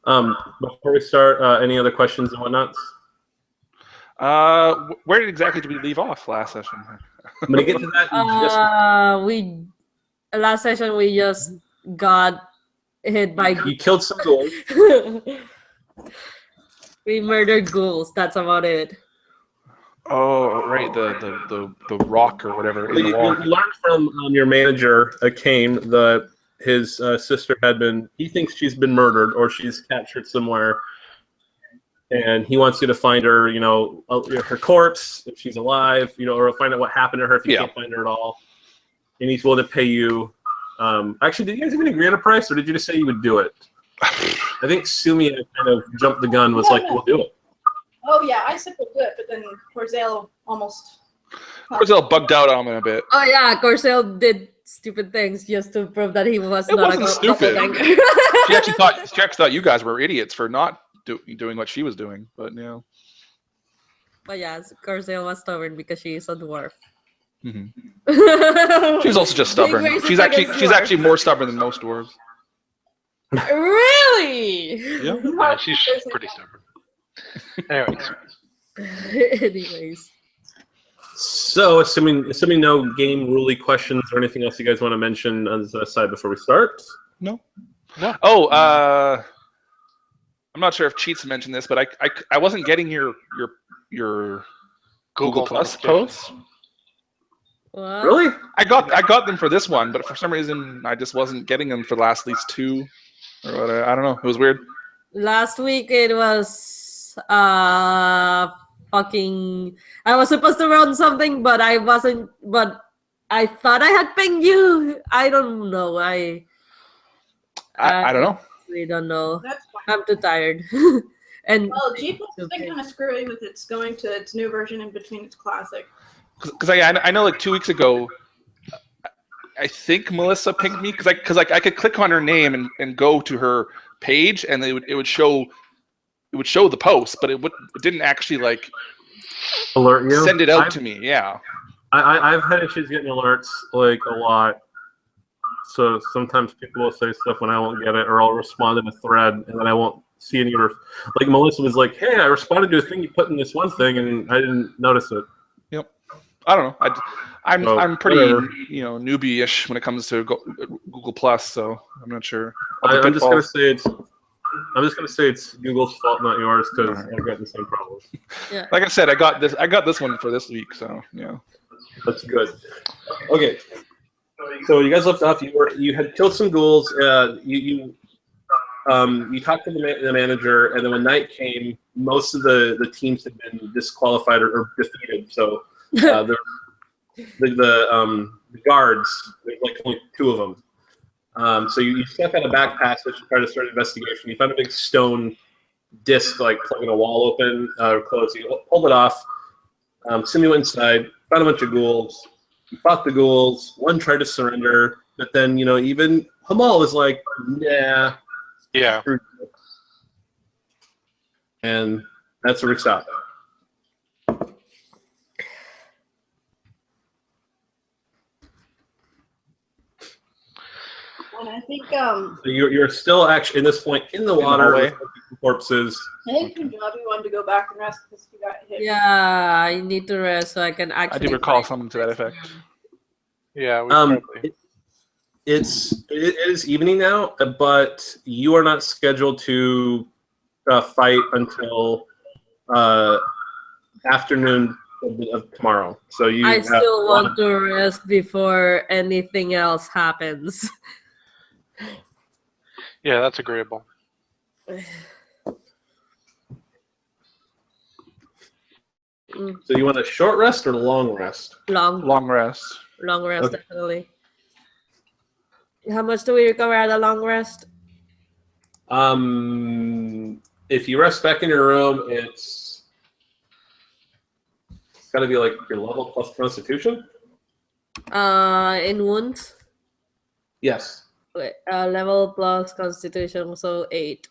Before we start, any other questions and whatnots? Where exactly did we leave off last session? I'm gonna get to that. Last session we just got hit by. You killed some ghouls. We murdered ghouls. That's about it. Oh, right, the rock or whatever in the You wall. learned from your manager, Kane, that his sister had been. He thinks she's been murdered or she's captured somewhere, and he wants you to find her. Her corpse if she's alive. Or find out what happened to her if you can't find her at all. And he's willing to pay you. Actually, did you guys even agree on a price, or did you just say you would do it? I think Sumi kind of jumped the gun. Was like, "We'll do it." Oh yeah, I said we'll do it, but then Corzale almost. Corzale bugged out on him a bit. Oh yeah, Corzale did stupid things just to prove that he was It not wasn't a stupid. doppelganger. She actually thought you guys were idiots for not doing what she was doing, but But yeah, Corzale was stubborn because she is a dwarf. Mm-hmm. She was also just stubborn. She's actually more stubborn than most dwarves. Really? Yeah. She's pretty stubborn. Anyways. So, assuming no game ruly questions or anything else you guys want to mention on the side before we start? No. Oh, I'm not sure if Cheats mentioned this, but I wasn't getting your Google Plus posts. What? Really? I got them for this one, but for some reason I just wasn't getting them for the last at least two, or whatever. I don't know. It was weird. Last week it was fucking. I was supposed to run something, but I wasn't. But I thought I had pinged you. I don't know. I don't know. We don't know. That's fine. I'm too tired. And G+ has been kind of screwy with its going to its new version in between its classic. Because I know like 2 weeks ago, I think Melissa pinged me because I could click on her name and go to her page and it would show the post, but it didn't actually like alert you, send it out to me. Yeah, I've had issues getting alerts like a lot. So sometimes people will say stuff when I won't get it, or I'll respond in a thread and then I won't see any other. Like Melissa was like, "Hey, I responded to a thing you put in this one thing and I didn't notice it." Yep. I don't know. I'm pretty whatever. Newbie-ish when it comes to Google Plus, so I'm not sure. I'm just gonna say it's Google's fault, not yours, because I've got the same problems. yeah. Like I said, I got this one for this week, so yeah. That's good. Okay. So you guys left off. You had killed some ghouls. You talked to the manager, and then when night came, most of the teams had been disqualified or defeated. So the guards, there's like only two of them. So you step out a back passage to try to start an investigation. You found a big stone disc, like plugging a wall open or closed. You pulled it off. Simi went inside, found a bunch of ghouls. You fought the ghouls. One tried to surrender, but then even Hamal was like, "Nah." Yeah. And that's where we stopped. And I think So you're still actually in this point in the water with corpses. I think Punjabi wanted to go back and rest because he got hit. Yeah, I need to rest so I can actually. I do recall something to that effect. Yeah. We probably. It is evening now, but you are not scheduled to fight until afternoon of tomorrow. So I still want to rest before anything else happens. Yeah, that's agreeable. So you want a short rest or a long rest? Long rest. Long rest, Okay. definitely. How much do we recover at a long rest? If you rest back in your room, it's got to be like your level plus Constitution. In wounds. Yes. Wait, level plus Constitution, so 8.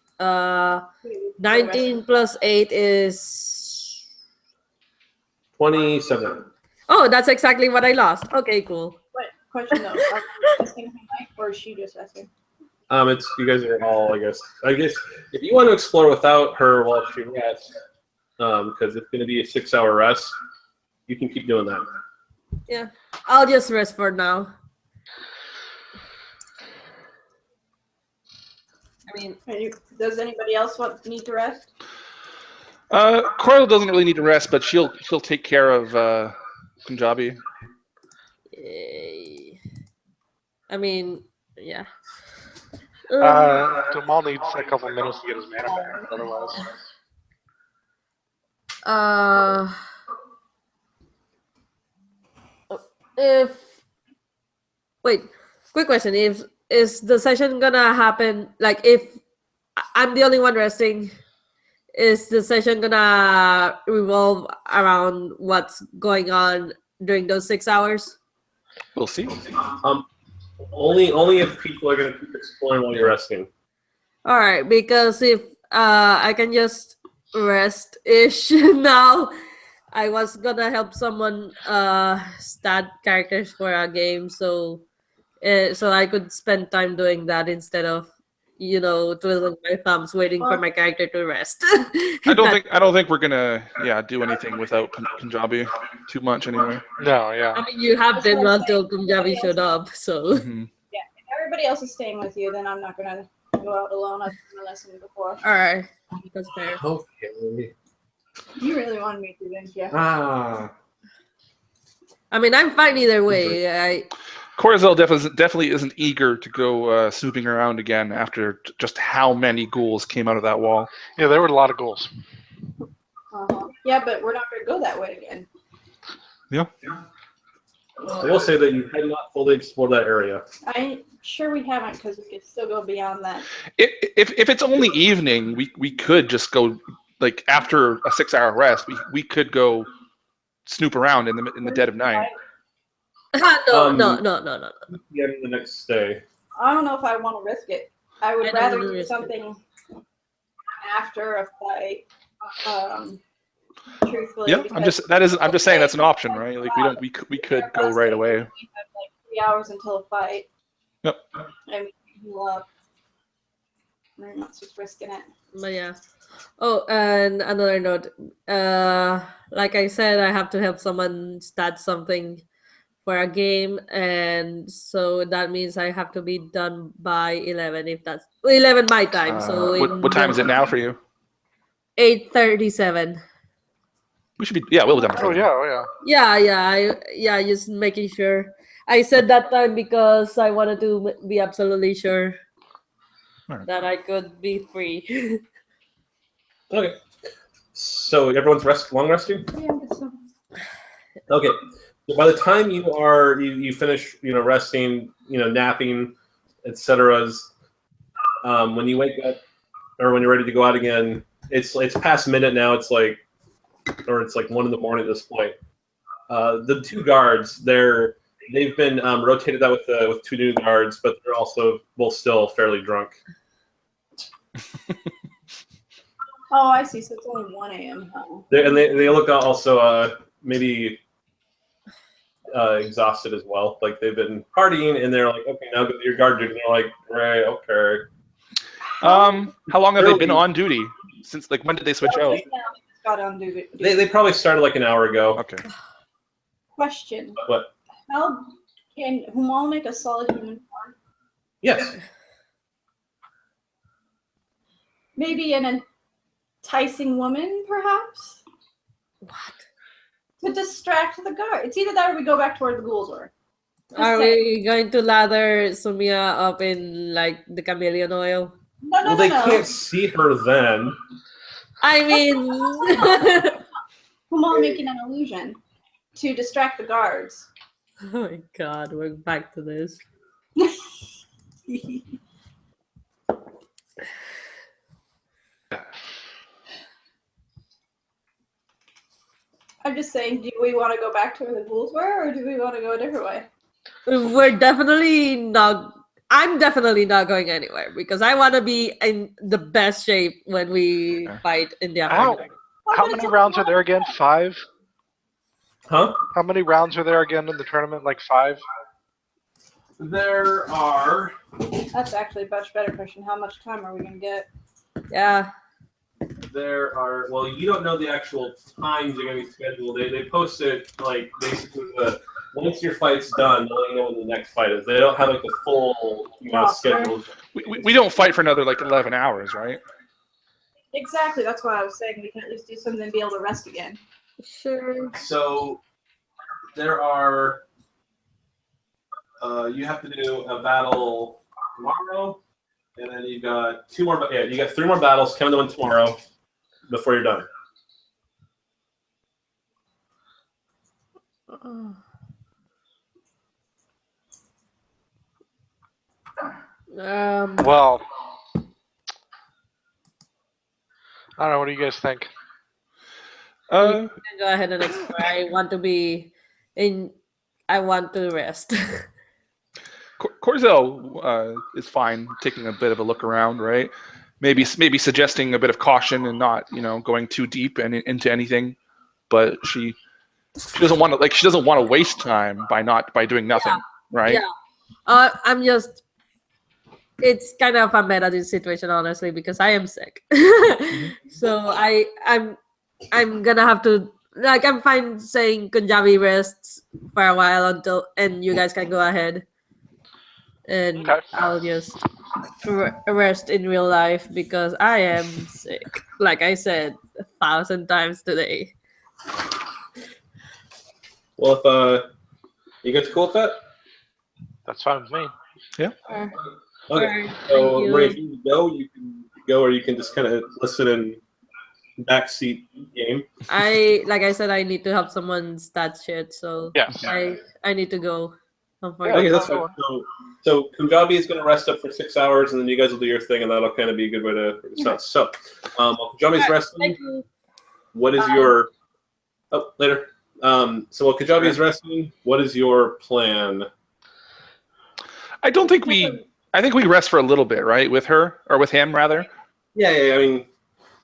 19 plus 8 is 27. Oh, that's exactly what I lost. Okay, cool. What question though? Are you resting tonight, or is she just resting? It's you guys are all, I guess. If you want to explore without her while she rests, because it's going to be a 6-hour rest, you can keep doing that. Yeah, I'll just rest for now. I mean, does anybody else need to rest? Coral doesn't really need to rest, but she'll take care of Punjabi. I mean, yeah. Jamal needs a couple minutes to get his mana back, otherwise. Quick question: is the session gonna happen? Like, if I'm the only one resting, is the session gonna revolve around what's going on during those 6 hours? We'll see. Only if people are going to keep exploring while you're resting. All right, because if I can just rest-ish now, I was gonna help someone stat characters for a game, so I could spend time doing that instead of twiddling my thumbs waiting for my character to rest. I don't think we're gonna do anything without Punjabi too much anyway. No, yeah. I mean, you have been until Punjabi showed up, so. Mm-hmm. Yeah, if everybody else is staying with you, then I'm not gonna go out alone. I've done the lesson before. All right, that's fair. Okay. You really wanted me to, didn't you? Ah. I mean, I'm fine either way. Corazel definitely isn't eager to go snooping around again after just how many ghouls came out of that wall. Yeah, there were a lot of ghouls. Yeah, but we're not going to go that way again. Yeah. I will say that you had not fully explored that area. I'm sure we haven't, because we could still go beyond that. If it's only evening, we could just go, like, after a 6-hour rest, we could go snoop around in the dead of night. No. Yeah, the next day. I don't know if I want to risk it. I would rather do something after a fight. Truthfully, Yeah, I'm just saying that's an option, right? Like we could go right away. We have like 3 hours until a fight. Yep. And we can heal up. We're not just risking it. But yeah. Oh, and another note. Like I said, I have to help someone stat something for a game, and so that means I have to be done by 11 if that's 11 my time. So what time is it now for you? 8:37. We should be we'll be done. Oh yeah. Yeah. Just making sure. I said that time because I wanted to be absolutely sure that I could be free. Okay. So everyone's long resting? Yeah, I guess so. Okay. So by the time you finish, resting, napping, etc. When you wake up or when you're ready to go out again, it's past midnight now. It's like 1 a.m. at this point. The 2 guards, they've been rotated out with 2 new guards, but they're also both still fairly drunk. Oh, I see. So it's only 1 a.m. Huh? They look also maybe exhausted as well. Like they've been partying, and they're like, okay, now go to your guard duty. And they're like, right, okay. How long have they been on duty? Since when did they switch out? Got on duty. They probably started like an hour ago. Okay. Question. What? How can Humal make a solid human form? Yes. Maybe an enticing woman, perhaps? What? To distract the guard. It's either that or we go back to where the ghouls were. Are we going to lather Sumia up in the chameleon oil? No. They can't see her then. I mean, Humal making an illusion to distract the guards. oh my god, we're back to this. I'm just saying, do we want to go back to where the ghouls were, or do we want to go a different way? We're definitely not. I'm definitely not going anywhere because I want to be in the best shape when we fight in the afternoon. How many rounds are there again? 5? Huh? How many rounds are there again in the tournament? Like 5? there are. That's actually a much better question. How much time are we going to get? Yeah. There are. Well, you don't know the actual times they're going to be scheduled. They post it like basically once your fight's done, they'll let you know when the next fight is. They don't have like the full schedule. We don't fight for another like 11 hours, right? Exactly. That's what I was saying. We can at least do something and be able to rest again. Sure. So there are. You have to do a battle tomorrow, and then you got 2 more. Yeah, you got 3 more battles. Count them tomorrow before you're done. Well, I don't know. What do you guys think? You can go ahead and explore. I want to rest. Corzel is fine taking a bit of a look around, right? Maybe suggesting a bit of caution and not, going too deep and into anything. But she doesn't want to she doesn't want to waste time by doing nothing, right? Yeah. It's kind of a meta situation, honestly, because I am sick. So I'm gonna have to I'm fine saying Punjabi rests for a while and you guys can go ahead. And Okay. I'll just rest in real life because I am sick. Like I said 1,000 times today. Well, if you guys cool with that? That's fine with me. Yeah. Okay. Alright, So, thank you. Marie, if you can go, or you can just kind of listen in backseat game. Like I said, I need to help someone stat shit, so Yes. I need to go. Okay, that's fine. So Punjabi is going to rest up for 6 hours, and then you guys will do your thing, and that'll kind of be a good way to start. So, while Punjabi's resting, Thank you. what is your... Oh, later. So while Kajabi is resting, what is your plan? I think we rest for a little bit, right? With her or with him, rather. Yeah. I mean,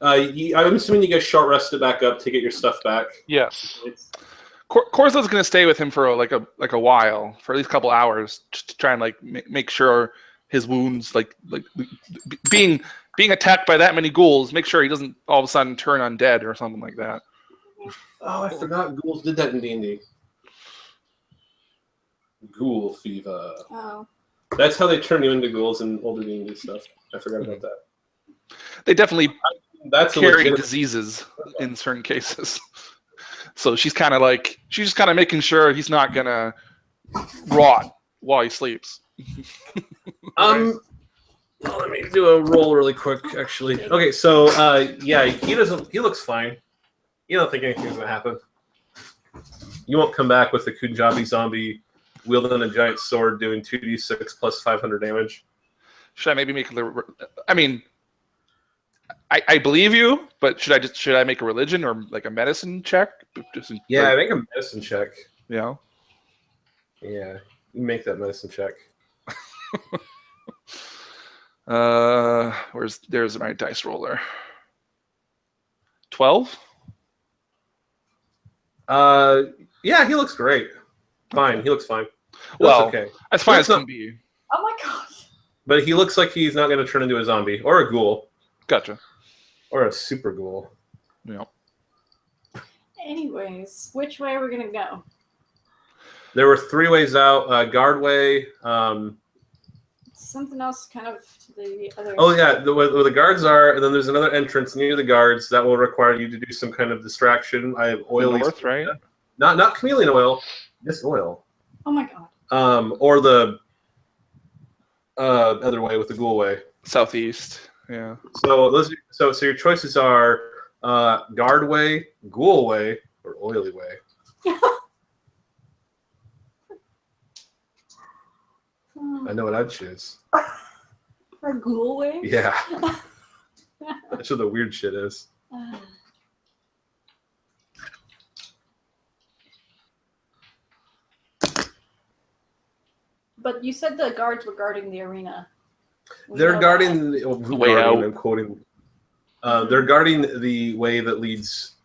I'm assuming you guys short rested back up to get your stuff back. Yes. Corzo's going to stay with him for a while, for at least a couple hours, just to try and make sure his wounds, being attacked by that many ghouls, make sure he doesn't all of a sudden turn undead or something like that. Oh, I forgot ghouls did that in D&D. Ghoul fever. Oh. That's how they turn you into ghouls in older D&D stuff. I forgot about that. They definitely carry a diseases in certain cases. So she's just kind of making sure he's not gonna rot while he sleeps. Let me do a roll really quick, actually. Okay, so he looks fine. You don't think anything's gonna happen. You won't come back with the Punjabi zombie wielding a giant sword doing 2d6 plus 500 damage. Should I maybe make I mean, I believe you, but should I make a religion or a medicine check? Make a medicine check. Yeah. Yeah, you make that medicine check. There's my dice roller. 12. Yeah, he looks great. Fine, he looks fine. Okay. As fine as can be. Oh my gosh. But he looks like he's not going to turn into a zombie or a ghoul. Gotcha. Or a super ghoul. Yeah. Anyways, which way are we gonna go? There were 3 ways out. Guard way. Something else kind of to the other. Oh yeah, where the guards are, and then there's another entrance near the guards that will require you to do some kind of distraction. I have oily. North, right? Not chameleon oil, just oil. Oh my god. Or the other way with the ghoul way. Southeast. Yeah. So your choices are guard way, ghoul way, or oily way. I know what I'd choose. For ghoul way? Yeah. That's what the weird shit is. But you said the guards were guarding the arena. They're guarding the way out. I'm quoting. They're guarding the way that leads.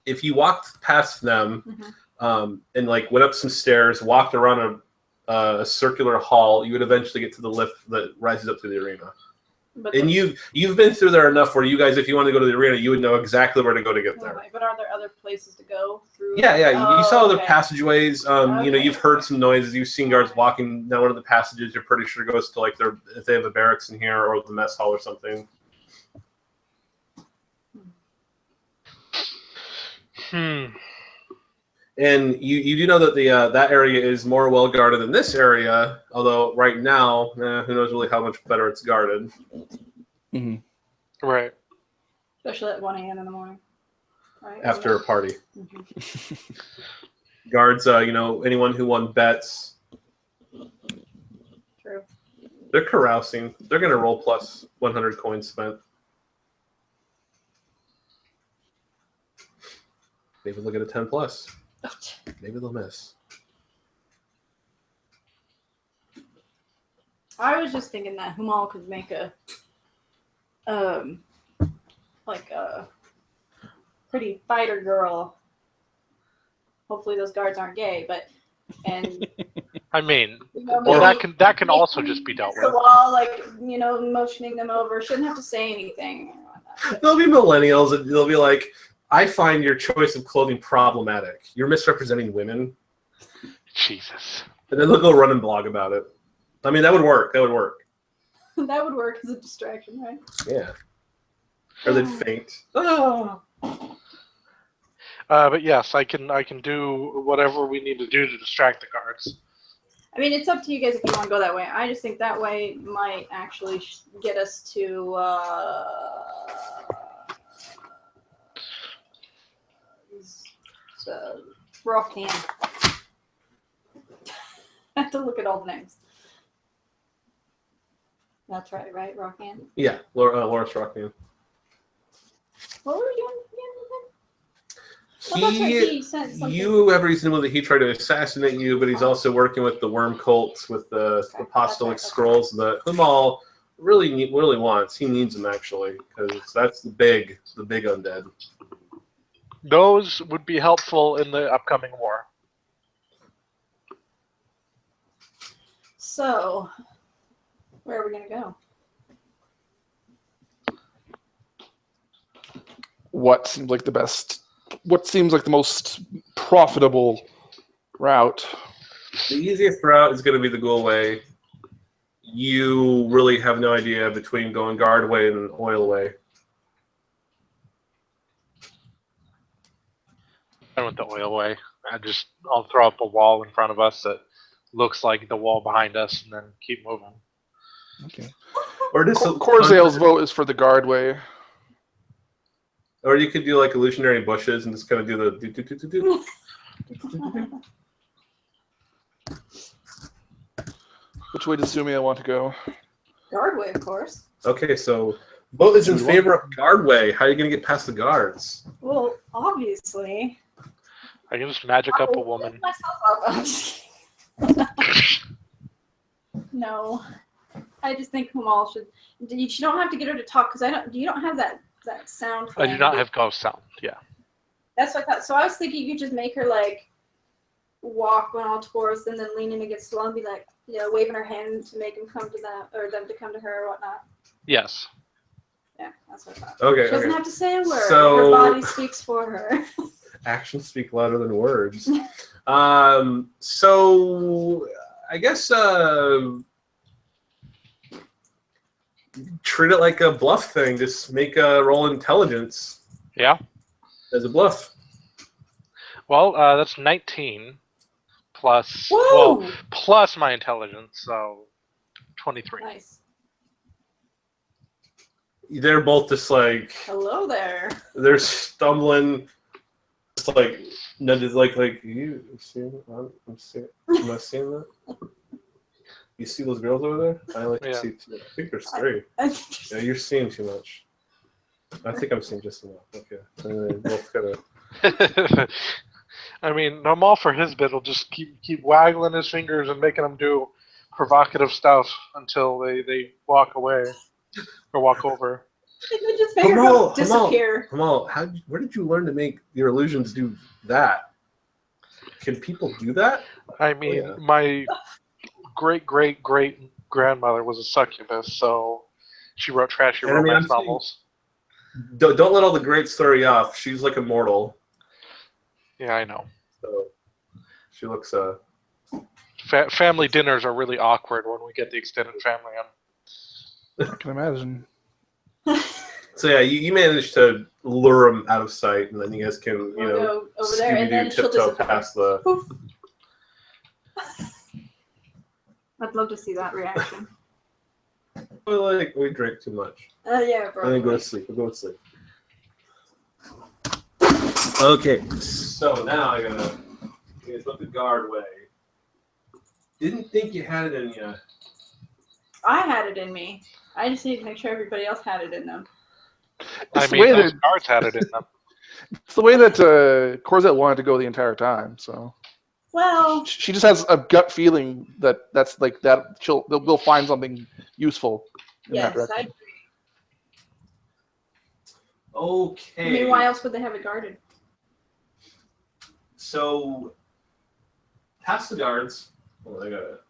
If you walked past them, and went up some stairs, walked around a circular hall, you would eventually get to the lift that rises up to the arena. But And you've been through there enough where you guys, if you want to go to the arena, you would know exactly where to go to get there. But are there other places to go through? Yeah. You saw other okay. passageways. Okay. You've heard some noises. You've seen guards walking down one of the passages. You're pretty sure goes to like if they have a barracks in here or the mess hall or something. And you do know that that area is more well guarded than this area. Although right now, who knows really how much better it's guarded. Mm-hmm. Right. Especially at 1 a.m. in the morning. Right? After a party. Mm-hmm. Guards, anyone who won bets. True. They're carousing. They're going to roll plus 100 coins spent. Maybe they'll get a 10 plus. Maybe they'll miss. I was just thinking that Humal could make a pretty fighter girl. Hopefully those guards aren't gay, and I mean, maybe, that can also just be dealt the with. wall, motioning them over. Shouldn't have to say anything. There'll be millennials and they'll be like, I find your choice of clothing problematic. You're misrepresenting women. Jesus. And then they'll go run and blog about it. I mean, that would work. That would work. That would work as a distraction, right? Yeah. Or they'd faint. Oh. But yes, I can do whatever we need to do to distract the guards. I mean, it's up to you guys if you want to go that way. I just think that way might actually get us to Rockham. I have to look at all the names. That's right, Rockham. Yeah, Loris Rockman. What were we doing again? Well, that's right. He said something. You have reason to believe that he tried to assassinate you, but he's also working with the worm cult with the apostolic scrolls that Humal really wants. He needs them actually because that's the big undead. Those would be helpful in the upcoming war. So, where are we going to go? What seems like the best? What seems like the most profitable route? The easiest route is going to be the Ghoul Way. You really have no idea between going Guard Way and Oil Way. I went the oil way. I'll throw up a wall in front of us that looks like the wall behind us, and then keep moving. Okay. Or just Corzale's vote is for the guard way. Or you could do like illusionary bushes and just kind of do the do. Which way does Sumi I want to go? Guardway, of course. Okay, so vote is in favor of Guard Way. How are you going to get past the guards? Well, obviously. I can just magic up a woman. No, I just think Humal should. You don't have to get her to talk because you don't have that sound. I do not have ghost sound. Yeah. That's what I thought. So I was thinking you could just make her like walk on all fours and then lean in against the wall and be like, waving her hand to make him come to them or them to come to her or whatnot. Yes. Yeah, that's what I thought. Okay. She doesn't have to say a word. So, her body speaks for her. Actions speak louder than words. So I guess treat it like a bluff thing. Just make a roll intelligence. Yeah. As a bluff. Well, that's 19 plus plus my intelligence, so 23. Nice. They're both just like hello there. They're stumbling, just like nudges, like you see? Am I seeing that? You see those girls over there? I like to see two. I think there's three. Yeah, you're seeing too much. I think I'm seeing just enough. Okay, and they both kind of. I mean, I'm all for his bit. He'll just keep waggling his fingers and making them do provocative stuff until they walk away or walk over. Just make her disappear. Hamal, where did you learn to make your illusions do that? Can people do that? I mean, great grandmother was a succubus, so she wrote trashy And I mean, romance I'm saying- novels. Don't let all the greats throw you off. She's like immortal. Yeah, I know. So she looks Family dinners are really awkward when we get the extended family on. I can imagine. So yeah, you managed to lure him out of sight, and then you guys can We'll go over there, and then she'll tiptoe disappear. past the. Poof. I'd love to see that reaction. We drink too much. Yeah, And bro. then go to sleep. We'll go to sleep. Okay, so now I gotta put the guard away. Didn't think you had it in you. I had it in me. I just need to make sure everybody else had it in them. I It's the mean, way those that cards had it in them. it's the way that Corzette wanted to go the entire time. So Well, she just has a gut feeling that's like that. They'll find something useful in that yes, direction. Okay. I mean, why else would they have it guarded? So, past the guards. Oh, I got it.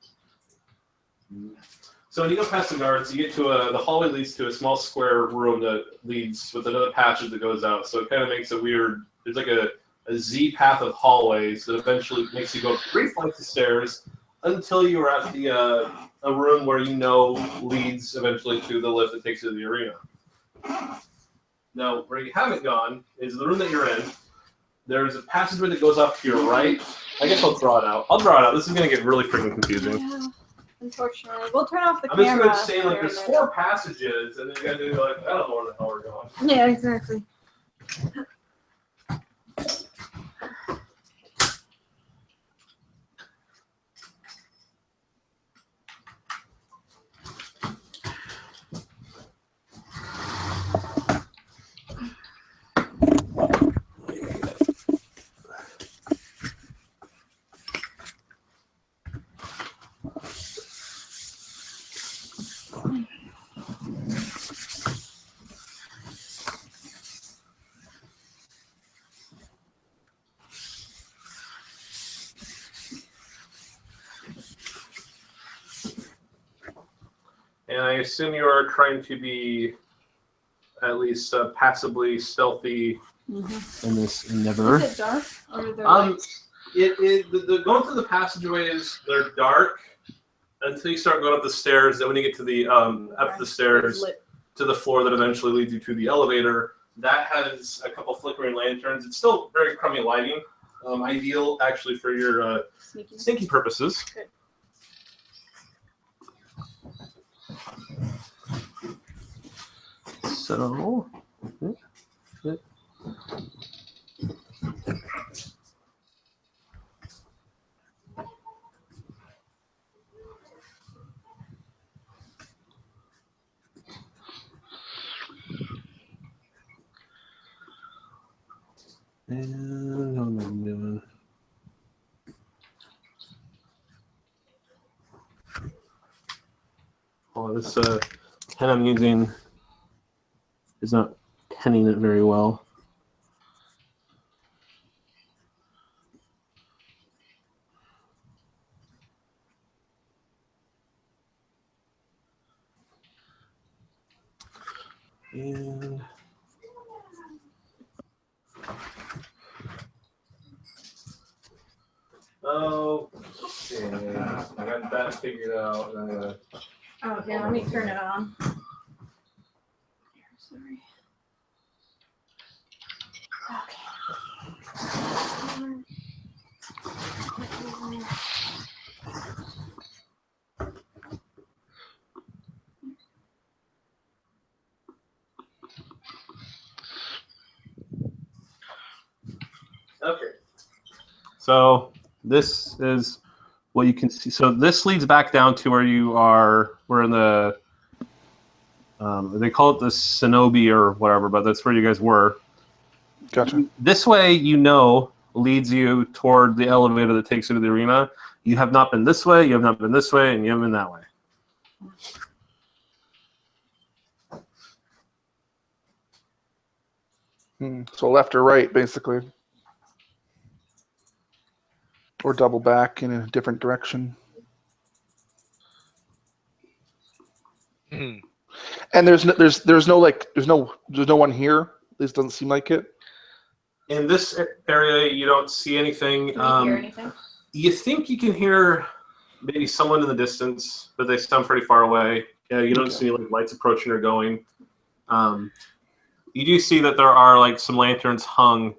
So when you go past the guards, you get to the hallway leads to a small square room that leads with another passage that goes out. So it kind of makes a weird. There's like a Z path of hallways that eventually makes you go 3 flights of stairs until you're at the a room where you know leads eventually to the lift that takes you to the arena. Now, where you haven't gone is the room that you're in. There's a passageway that goes off to your right. I guess I'll draw it out. This is going to get really freaking confusing. Yeah, unfortunately. We'll turn off the I'm just camera. going to say, like, here there's and 4 passages, and then you got to do, like, I don't know where the hell we're going. there. Yeah, exactly. And I assume you are trying to be at least passably stealthy in this endeavor. Is it dark? Or are there lights? Going through the passageways, they're dark until you start going up the stairs. Then when you get to the up the stairs Lit. to the floor that eventually leads you to the elevator, that has a couple flickering lanterns. It's still very crummy lighting. Ideal actually for your Sneaky. sneaky purposes. Good. So. And what am I doing? Oh, this pen I'm using is not penning it very well. And okay, I got that figured out. Oh, yeah, let me turn it on. Sorry. Okay. So this is what you can see. So this leads back down to where you are. We're in the. They call it the Shinobi or whatever, but that's where you guys were. Gotcha. This way, leads you toward the elevator that takes you to the arena. You have not been this way, you have not been this way, and you haven't been that way. So left or right, basically. Or double back in a different direction. And there's no one here. At least doesn't seem like it. In this area, you don't see anything. Can you hear anything? You think you can hear maybe someone in the distance, but they sound pretty far away. Yeah, you don't see any lights approaching or going. You do see that there are some lanterns hung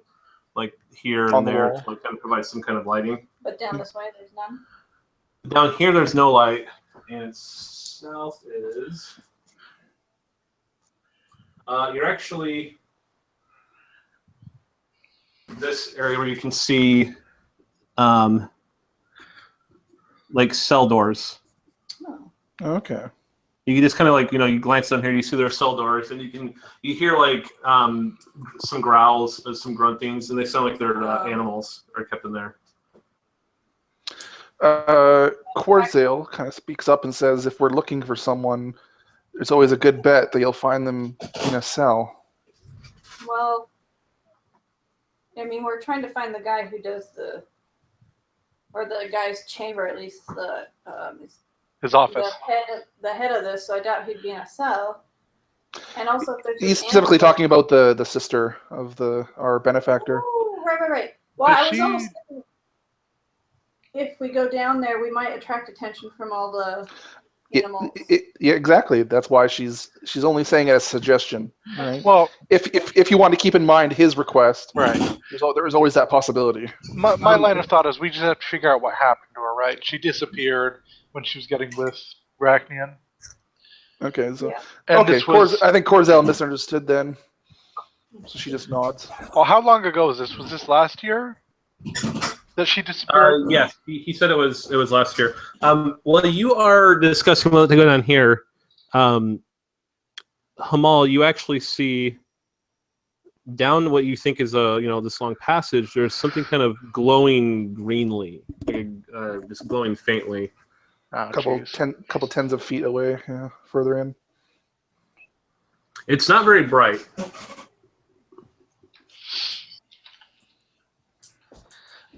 here On and the there wall. to kind of provide some kind of lighting. But down this way, there's none. Down here, there's no light, and south is. You're actually this area where you can see, cell doors. Oh. Okay. You can just kind of you glance down here, you see there are cell doors, and you hear some growls, some gruntings, and they sound like they're animals are kept in there. Corzale kind of speaks up and says, if we're looking for someone, there's always a good bet that you'll find them in a cell. Well, I mean, we're trying to find the guy who does the guy's chamber, at least His office. the head of this. So I doubt he'd be in a cell. And also, if there's He's specifically talking about the sister of our benefactor. Oh, right. Well, Is I was she- almost thinking if we go down there, we might attract attention from all the animals. Yeah, exactly. That's why she's only saying it as a suggestion. Right? Well, If you want to keep in mind his request, right. there's always that possibility. My line of thought is we just have to figure out what happened to her, right? She disappeared when she was getting with Rachnian. Okay, so Yeah. And this was, I think Corzale misunderstood then, so she just nods. well, how long ago was this? Was this last year that she disappeared? Yes, he said it was last year. While you are discussing what's going on here, Hamal, you actually see down what you think is this long passage. There's something kind of glowing greenly, just glowing faintly. Oh, couple tens of feet away, further in. It's not very bright.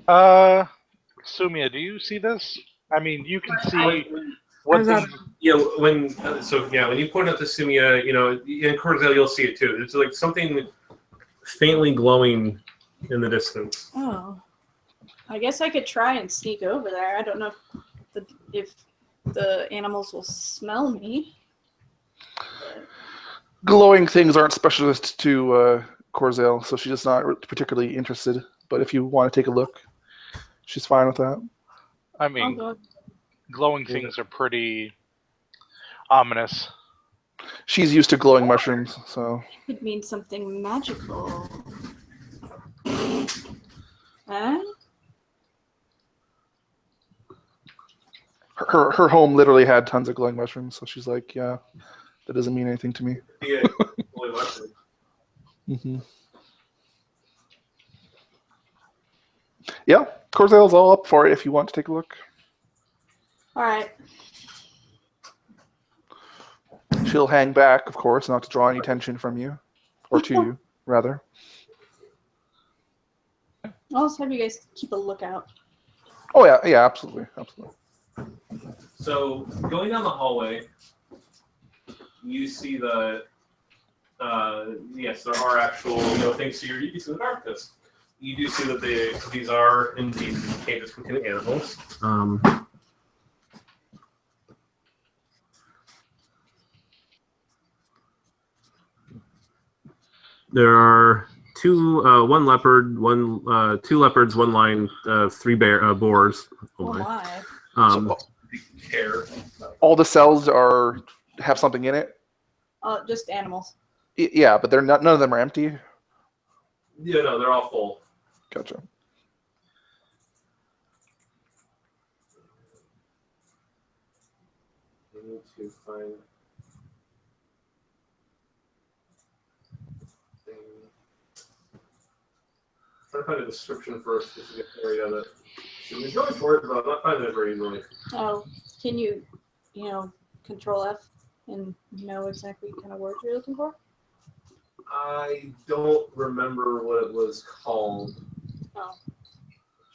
Sumia, do you see this? I mean, you can see what How's that? things. When you point out to Sumia, in Corzale you'll see it too. It's like something faintly glowing in the distance. Oh, I guess I could try and sneak over there. I don't know if the animals will smell me. Glowing things aren't specialist to Corzale, so she's just not particularly interested. But if you want to take a look, she's fine with that. I mean, glowing things are pretty ominous. She's used to glowing mushrooms, so. Could mean something magical. Huh? Her home literally had tons of glowing mushrooms, so she's like, yeah, that doesn't mean anything to me. Yeah, fully electric. Mm-hmm. Yeah, Corzale's all up for it if you want to take a look. All right. She'll hang back, of course, not to draw any attention from you, or to you, rather. I'll also have you guys keep a lookout. Oh yeah, absolutely. So going down the hallway, you see the yes, there are actual things to your use in the darkness. You do see that these are indeed cages containing animals. There are one leopard, two leopards, one lion, three boars. Oh my. Hair. All the cells have something in it. Just animals. Yeah, but none of them are empty. Yeah, no, they're all full. Gotcha. I need to find. Try to find a description for a specific area that I'm going for it, but I'm not finding it very easily. Oh, can you Control F and know exactly what kind of words you're looking for? I don't remember what it was called. Oh.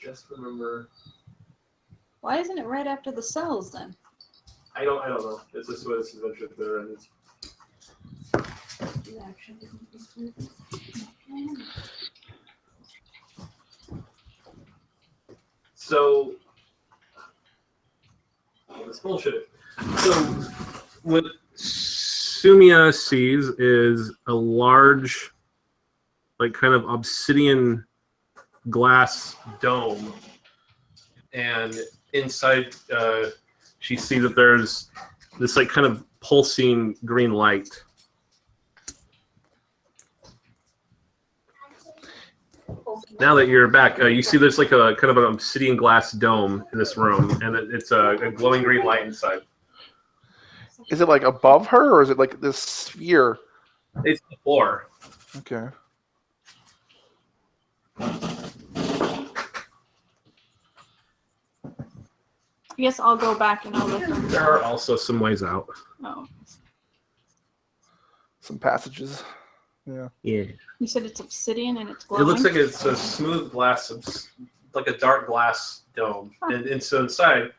Just remember. Why isn't it right after the cells then? I don't know. It's just what this adventure there is. So, this bullshit. So, what Sumia sees is a large, like, kind of obsidian glass dome, and inside, she sees that there's this, like, kind of pulsing green light. Now that you're back, you see there's like a kind of an obsidian glass dome in this room, and it's a glowing green light inside. Is it like above her, or is it like this sphere? It's the floor. Okay. I guess I'll go back and I'll look. There are also some ways out. Oh, Some passages. Yeah. Yeah. you said it's obsidian and it's It glowing. looks like it's a smooth glass, like a dark glass dome, and so inside,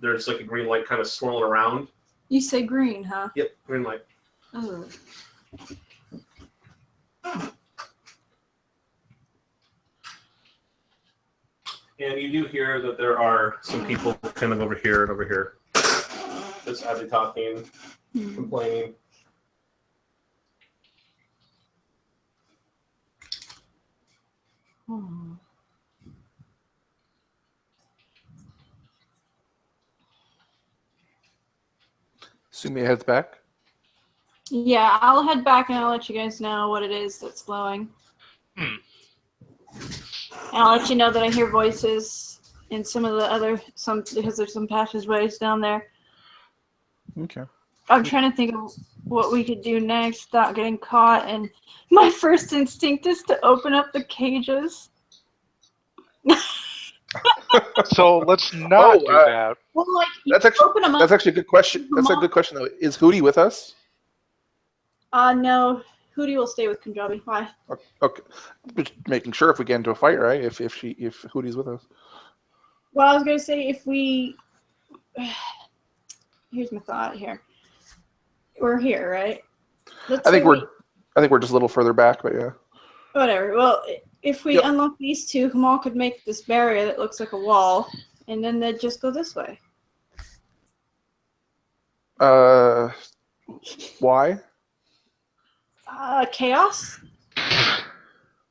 there's like a green light kind of swirling around. You say green, huh? Yep, green light. Oh. And you do hear that there are some people kind of over here and over here. Just either talking, complaining. Hmm. Sumia heads back. Yeah, I'll head back and I'll let you guys know what it is that's glowing. Hmm. And I'll let you know that I hear voices in some of the other because there's some passageways down there. Okay. I'm trying to think of what we could do next without getting caught, and my first instinct is to open up the cages. So let's not do that. Well, like That's actually open them up. that's actually a good question. That's a good question though. Is Hootie with us? No, Hootie will stay with Punjabi. Why? Okay. Just making sure if we get into a fight, right? If Hootie's with us. Well, I was gonna say if we. Here's my thought here. We're here, right? I think we're just a little further back, but yeah. Whatever. Well, if we unlock these two, Kamal could make this barrier that looks like a wall, and then they'd just go this way. Why? Chaos?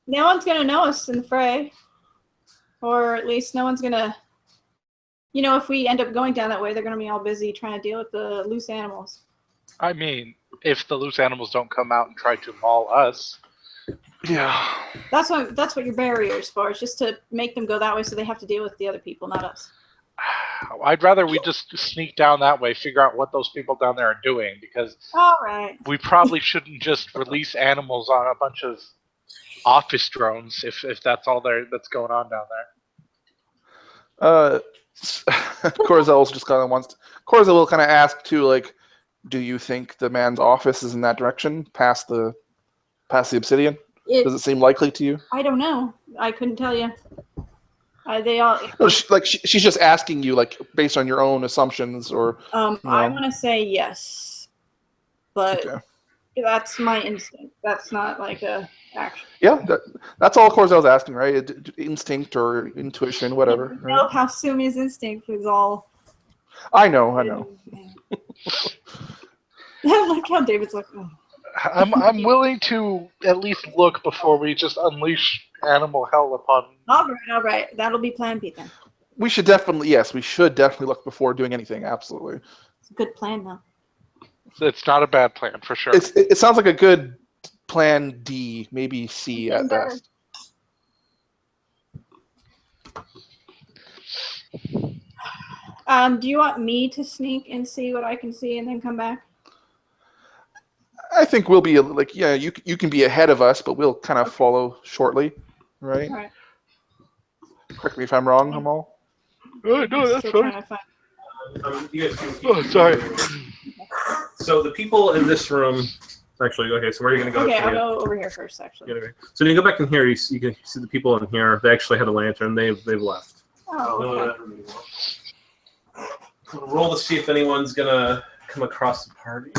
No one's gonna know us in the fray. Or at least no one's gonna... You know, if we end up going down that way, they're gonna be all busy trying to deal with the loose animals. I mean, if the loose animals don't come out and try to maul us. Yeah. That's what your barrier is for. It's just to make them go that way so they have to deal with the other people, not us. I'd rather we just sneak down that way, figure out what those people down there are doing, because All right. we probably shouldn't just release animals on a bunch of office drones if that's all that's going on down there. Corzel's just kind of Corzel will kind of ask too, like, do you think the man's office is in that direction, past the obsidian? Does it seem likely to you? I don't know. I couldn't tell you. They all. No, she's just asking you, like, based on your own assumptions, or. I want to say yes, but Okay. that's my instinct. That's not like a action. Yeah, that's all Corzel's asking, right? Instinct or intuition, whatever. You know how Sumi's instinct was all. I know. I like how David's like. Oh. I'm willing to at least look before we just unleash animal hell upon. All right. That'll be Plan B then. We should definitely look before doing anything. Absolutely. It's a good plan, though. It's not a bad plan for sure. It sounds like a good plan D, maybe C at best. Do you want me to sneak and see what I can see and then come back? I think we'll be like, yeah, you can be ahead of us, but we'll kind of follow shortly, right? All right. Correct me if I'm wrong, Hamal. Oh, no, that's Still fine. trying to find- You guys can Oh, sorry. So the people in this room, actually, okay. So where are you going to go? Okay, I'll go over here first, actually. So when you go back in here, you can see the people in here. They actually had a lantern. They've left. Oh, okay. Roll to see if anyone's gonna come across the party.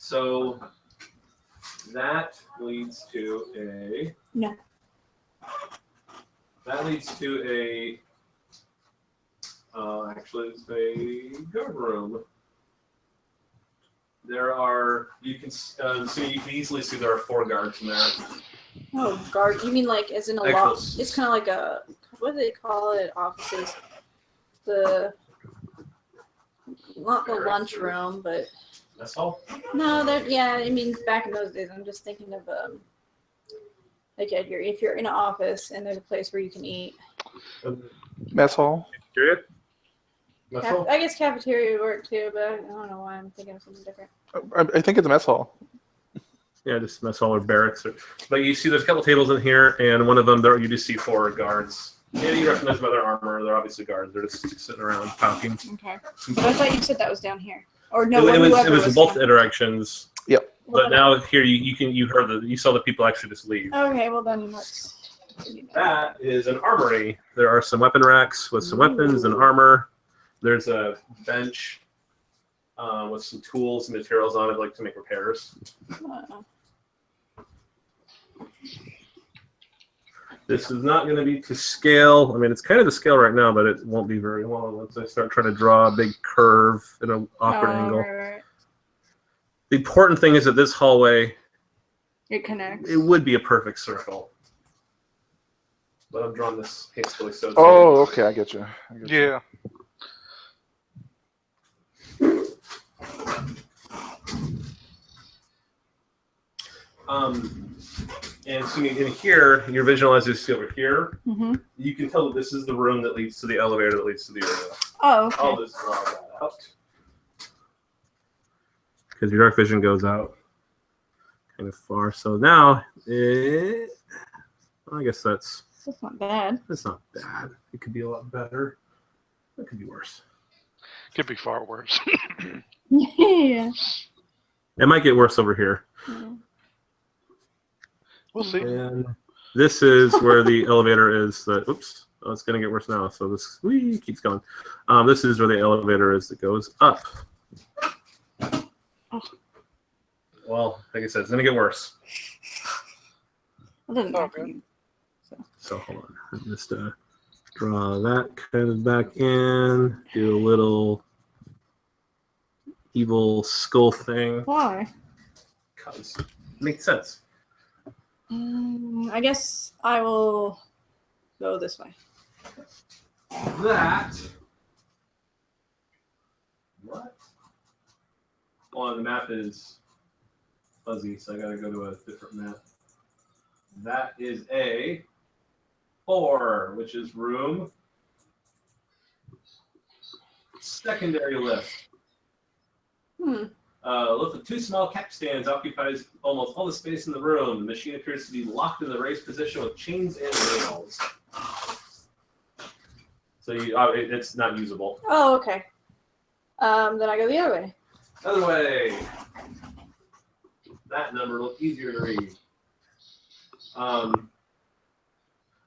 So that leads to a. No. That leads to a. Actually, it's a guard room. There are so you can easily see there are 4 guards in there. Oh, guard. You mean like as in a Actual- lot? It's kind of like a, what do they call it? Offices. Not the lunchroom, but. That's all. No, I mean, back in those days, I'm just thinking of like if you're in an office and there's a place where you can eat. Mess hall. Period. That's all. I guess cafeteria would work too, but I don't know why I'm thinking of something different. I think it's a mess hall. Yeah, just mess hall or barracks. But you see, there's a couple tables in here, and one of them there you just see 4 guards. Yeah, you recognize by their armor. They're obviously guards. They're just sitting around talking. Okay, but I thought you said that was down here. Or no, It was whoever both down. directions. Yep. But now here you saw the people actually just leave. Okay, well then let's. That is an armory. There are some weapon racks with some weapons and armor. There's a bench with some tools and materials on it, like to make repairs. This is not going to be to scale. I mean, it's kind of to scale right now, but it won't be very long once I start trying to draw a big curve at an awkward angle. Right. The important thing is that this hallway, It connects. it would be a perfect circle. But I'm drawing this hastily, so. Oh, okay, I get you. Yeah. And so in here, your visualizer is over here. Mm-hmm. You can tell that this is the room that leads to the elevator that leads to the area. Oh, okay. I'll just draw that out. Because your dark vision goes out kind of far. So now, I guess that's not bad. not bad. It could be a lot better. It could be worse. Could be far worse. Yeah. It might get worse over here. We'll see. And this is where the elevator is. Oops. Oh, it's going to get worse now. So this keeps going. This is where the elevator is that goes up. Oh. Well, like I said, it's going to get worse. It doesn't Oh, matter. good. So hold on. I'll just draw that kind of back in. Do a little evil skull thing. Why? Because it makes sense. I guess I will go this way. That. What? Well, the map is fuzzy, so I gotta go to a different map. That is a 4, which is room. Secondary lift. Lift with 2 small capstans occupies almost all the space in the room. The machine appears to be locked in the raised position with chains and nails. So it's not usable. Oh, okay. Then I go the other way. Other way. That number looks easier to read.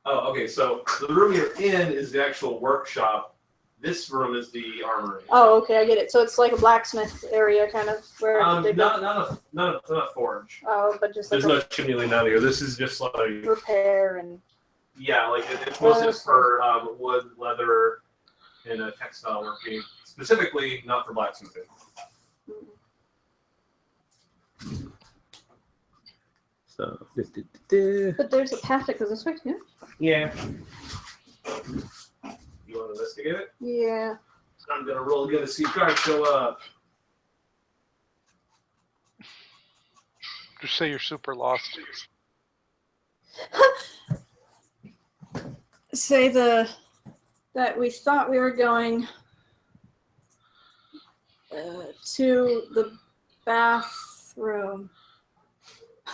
Okay. So the room you're in is the actual workshop. This room is the armory. Oh, okay, I get it. So it's like a blacksmith area, kind of where they not a forge. Oh, but just like There's no chimney leading out here. This is just like repair and. Yeah, like it's mostly for wood, leather, and textile working. Specifically, not for blacksmithing. So. But there's a path that goes this way too. Yeah. You want to investigate it? Yeah. I'm gonna roll again to see if guards show up. Just say you're super lost. Say that we thought we were going to the bathroom.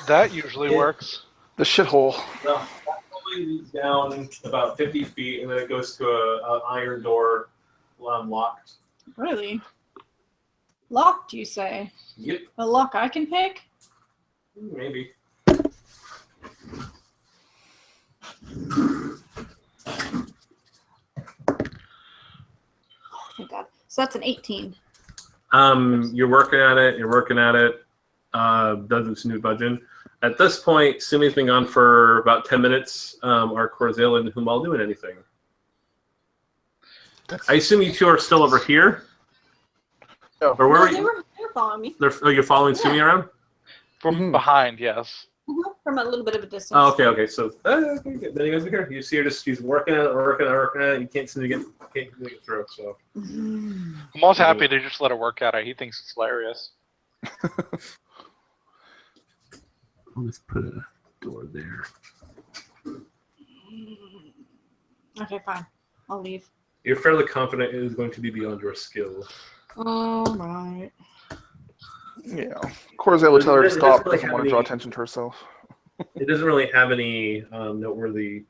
That usually works. The shithole. No, that probably leads down about 50 feet, and then it goes to an iron door, locked. Really? Locked, you say? Yep, A lock I can pick? maybe. Thank God. So that's an 18. You're working at it. does its new budget. At this point, Sumi's been gone for about 10 minutes. Are Corzel and Humal doing anything? I assume you two are still over here? No. Or where No, are they you? were following me You're following Sumi around? From behind, yes. from a little bit of a distance. Oh, okay. So okay, good. Then you guys are here. You see her she's working at it. You can't seem to get through. So I'm almost happy to just let her work at it. He thinks it's hilarious. let's put a door there. Okay, fine. I'll leave. You're fairly confident it is going to be beyond your skill. All right. Yeah. Corzel would tell her to stop. really Doesn't want to draw attention to herself. It doesn't really have any noteworthy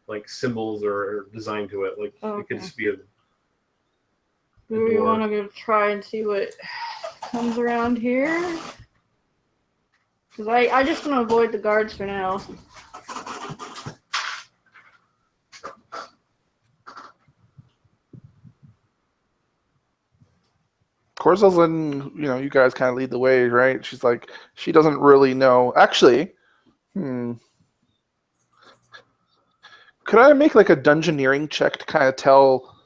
like symbols or design to it. Like it could just be a. Do we want to go try and see what comes around here? Because I just want to avoid the guards for now. Corzel's letting you guys kind of lead the way, right? She's like, she doesn't really know. Actually, could I make like a dungeoneering check to kind of tell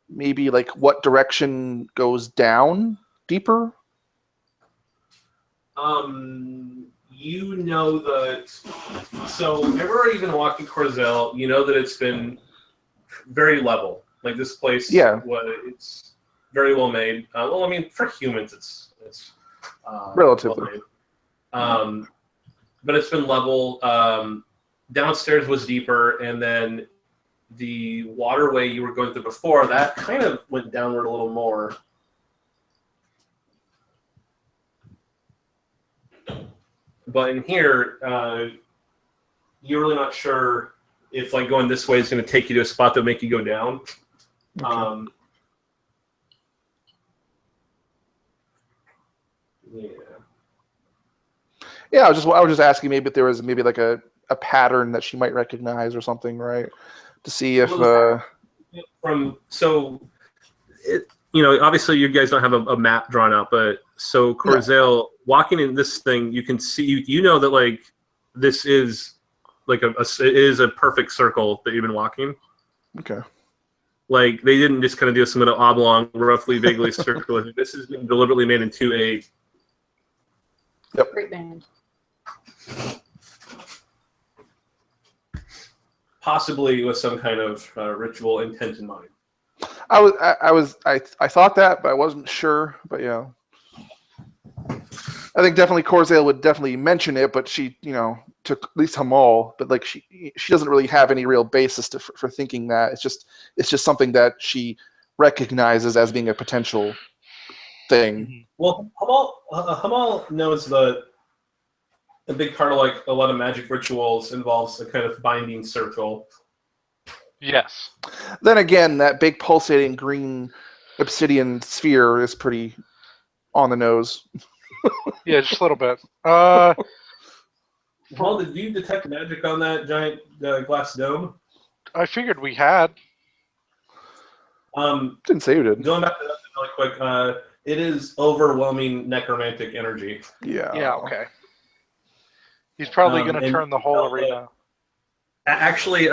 maybe like what direction goes down deeper? You know that. So everybody been walking Corzel. You know that it's been very level. Like this place. Yeah. It's very well made. Well, I mean, for humans, it's relatively. Well made. But it's been level. Downstairs was deeper, and then the waterway you were going through before that kind of went downward a little more. But in here, you're really not sure if like going this way is going to take you to a spot that will make you go down. Okay. Yeah, I was just asking maybe if there was maybe like a pattern that she might recognize or something, right? To see if obviously you guys don't have a map drawn out, but so Corzel walking in this thing, you can see you know that like this is like it is a perfect circle that you've been walking. Okay. Like they didn't just kind of do some kind of oblong, roughly, vaguely circular. This has been deliberately made into a. Yep. Great band. Possibly with some kind of ritual intent in mind. I thought that, but I wasn't sure. But yeah, I think definitely Corzel would definitely mention it, but she, to at least Hamal, but like she doesn't really have any real basis for thinking that. It's just something that she recognizes as being a potential thing. Well, Hamal knows that a big part of like a lot of magic rituals involves a kind of binding circle. Yes. Then again, that big pulsating green obsidian sphere is pretty on the nose. Yeah, just a little bit. Paul, did you detect magic on that giant glass dome? I figured we had. Didn't say you did. Going back to that really quick, it is overwhelming necromantic energy. Yeah. Yeah, okay. He's probably going to turn the whole arena. Actually,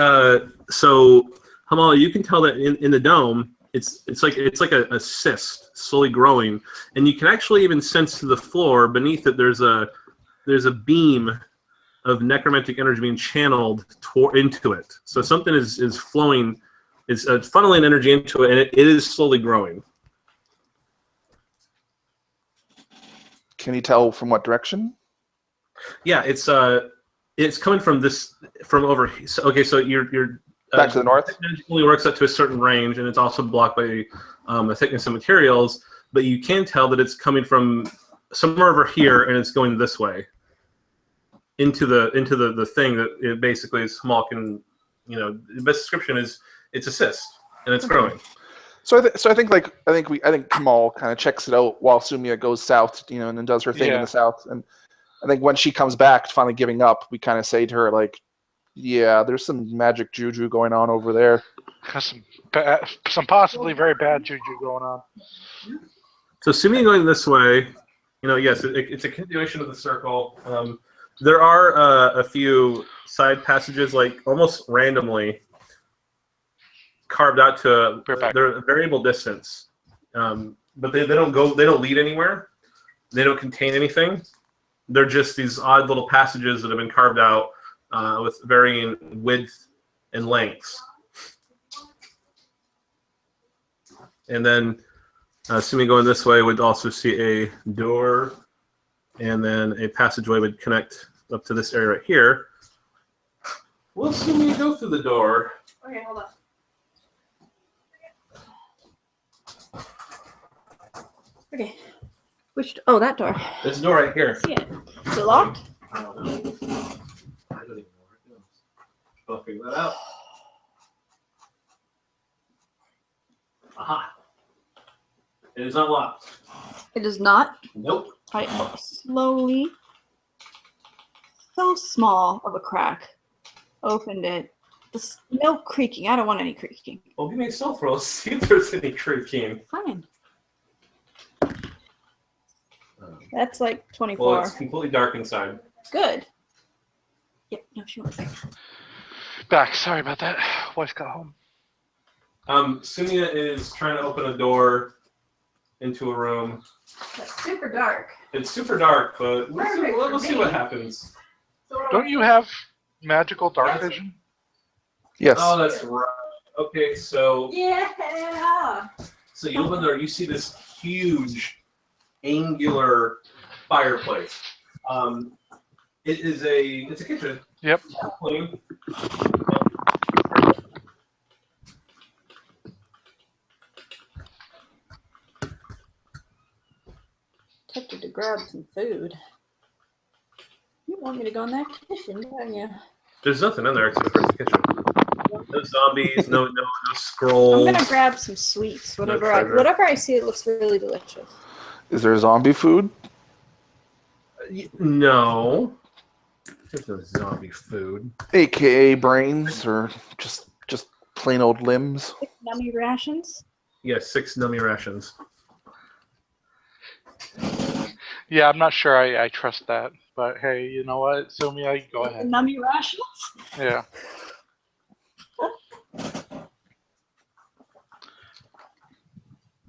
so Hamal, you can tell that in the dome, it's like a cyst slowly growing, and you can actually even sense to the floor beneath it. There's a beam of necromantic energy being channeled into it. So something is flowing, it's funneling energy into it, and it is slowly growing. Can you tell from what direction? Yeah, it's coming from over. So you're back to the north. It only works up to a certain range, and it's also blocked by a thickness of materials. But you can tell that it's coming from somewhere over here, and it's going this way into the thing that it basically is small. The best description is it's a cyst and it's growing. So I think Kamal kind of checks it out while Sumia goes south, and then does her thing in the south. And I think when she comes back, finally giving up, we kind of say to her like, "Yeah, there's some magic juju going on over there. Some possibly very bad juju going on." So Sumia going this way, Yes, it's a continuation of the circle. There are a few side passages, like almost randomly carved out to they're a variable distance, but they don't lead anywhere. They don't contain anything. They're just these odd little passages that have been carved out with varying width and lengths. And then, assuming going this way, we'd also see a door, and then a passageway would connect up to this area right here. We'll assume you go through the door. Okay, hold on. Okay. Which? Oh, that door. There's a door right here. I see it. Is it locked? I don't know. I don't even know where it goes. I'll figure that out. Aha. It is not locked. It is not. Nope. I slowly, so small of a crack, opened it. No creaking. I don't want any creaking. Well, give me a stealth roll. See if there's any creaking. Fine. That's like 24. Well, it's completely dark inside. Good. Yep. No, she went back. Back. Sorry about that. Wife got home. Sumia is trying to open a door into a room. That's super dark. It's super dark, but we'll see what happens. Don't you have magical dark vision? Yes. Oh, that's right. Okay, so Yeah. so you open the door, you see this huge angular fireplace. It's a kitchen. Yep. Clean. Tempted to grab some food. You want me to go in that kitchen, don't you? There's nothing in there except for the kitchen. No zombies, no scrolls. I'm gonna grab some sweets. Whatever I see, it looks really delicious. Is there zombie food? No. There's no zombie food. AKA brains or just plain old limbs? 6 nummy rations. Yes, 6 nummy rations. Yeah, I'm not sure I trust that. But hey, you know what? Sumia, go ahead. Nummy rations? Yeah.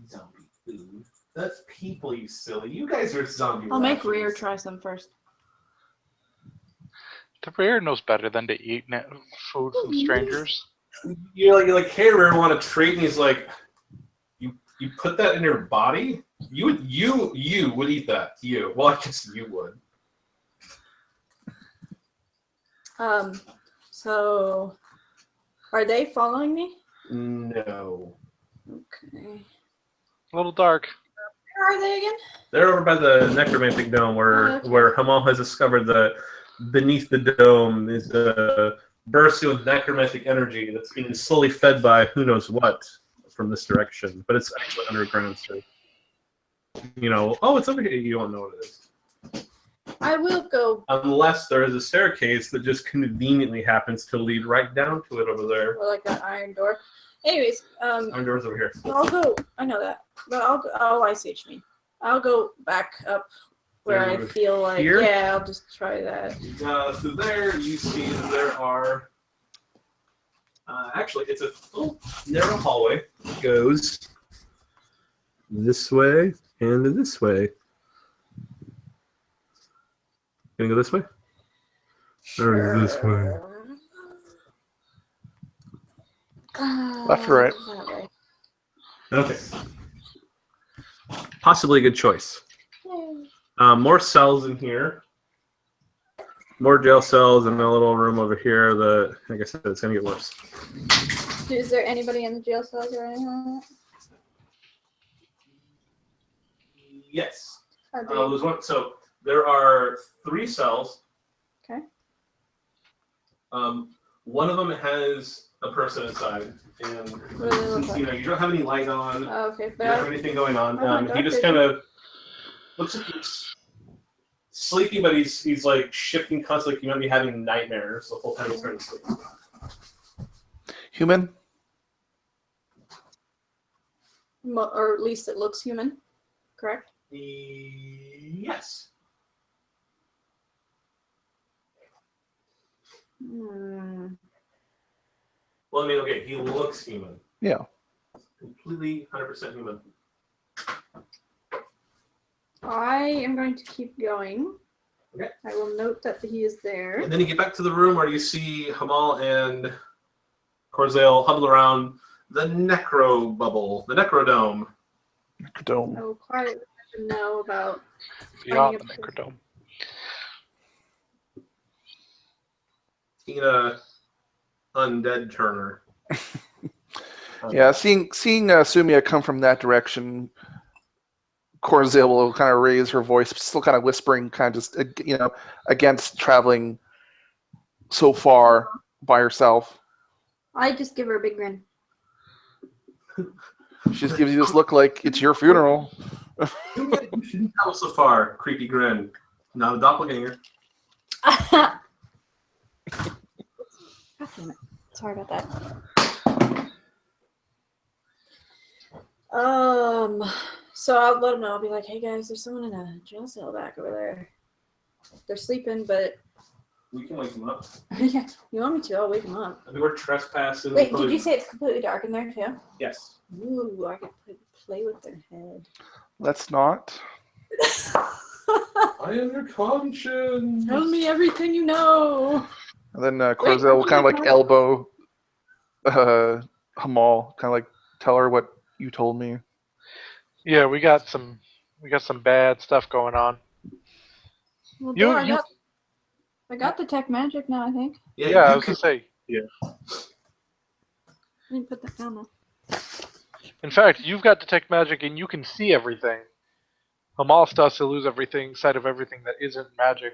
Zombie food. That's people, you silly. You guys are zombie I'll make rations. Rear try some first. The Rear knows better than to eat food from strangers. You're like, hey, Rear, want a treat? And he's like, you put that in your body? You would eat that. You. Well, I guess you would. So are they following me? No. Okay. A little dark. Where are they again? They're over by the necromantic dome where Hamal has discovered that beneath the dome is a bursting with necromantic energy that's being slowly fed by who knows what from this direction. But it's actually underground, so it's over here. You don't know what it is. I will go. Unless there is a staircase that just conveniently happens to lead right down to it over there. Or like an iron door. Anyways, Iron door's over here. I'll go. I know that, but I'll go. Oh, I see what you mean. I'll go back up where I feel like. Here? Yeah, I'll just try that. So there you see there are. Actually, it's a little narrow hallway. It goes this way and this way. Gonna go this way? Or this way? Left or right? That way. Okay. Possibly a good choice. Yay. More cells in here. More jail cells and a little room over here. Like I said, it's gonna get worse. Is there anybody in the jail cells or anything like that? Yes. How big? There's one. So there are 3 cells. Okay. One of them has a person inside, and What do they look since like? you don't have any light on, Oh, okay, you don't have but anything going on. Oh, He dark just vision. kind of looks like he's sleeping, but he's like shifting constantly. He might be having nightmares the whole time he's trying to sleep. Human? or at least it looks human, correct? Yes. Hmm. Well, I mean, okay, he looks human. Yeah. Completely 100% human. I am going to keep going. Okay. I will note that he is there. And then you get back to the room where you see Hamal and Corzael huddle around the necro bubble, the necrodome. Dome. I will quietly let him know about Beyond the Finding a Necrodome. Tina Undead Turner. Yeah, seeing Sumia come from that direction, Corzael will kind of raise her voice, still kind of whispering, kind of just against traveling so far by herself. I just give her a big grin. She just gives you this look like it's your funeral. You shouldn't travel so far. Creepy grin. Not a doppelganger. God damn it. Sorry about that. So I'll let them know. I'll be like, hey guys, there's someone in a jail cell back over there. They're sleeping, but We can wake them up. yeah, you want me to? I'll wake them up. I mean, we're trespassing. Wait, did you say it's completely dark in there too? Yes. Ooh, I could play with their head. Let's not. I am your conscience. Tell me everything you know. And then Corzael will kind of like elbow Hamal, kind of like tell her what you told me. Yeah, we got some bad stuff going on. Well, You- I you- got detect magic now, I think. Yeah, you I was can- gonna say. I didn't put that down though. In fact, you've got detect magic and you can see everything. Hamal still has to lose everything, sight of everything that isn't magic.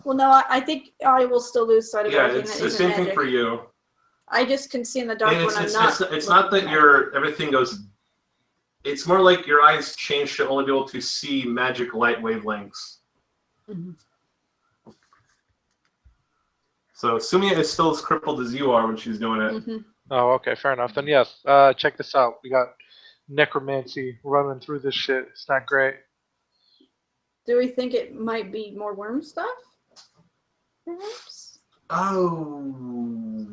Well, no, I think I will still lose sight of Yeah, everything it's that the isn't same magic. thing for you. I just can see in the dark And when I'm not. it's not that looking your everything goes. It's more like your eyes change to only be able to see magic light wavelengths. Mhm. So Sumia is still as crippled as you are when she's doing it. Mhm. Oh, okay, fair enough. Then yes, check this out. We got necromancy running through this shit. It's not great. Do we think it might be more worm stuff? Perhaps? Oh.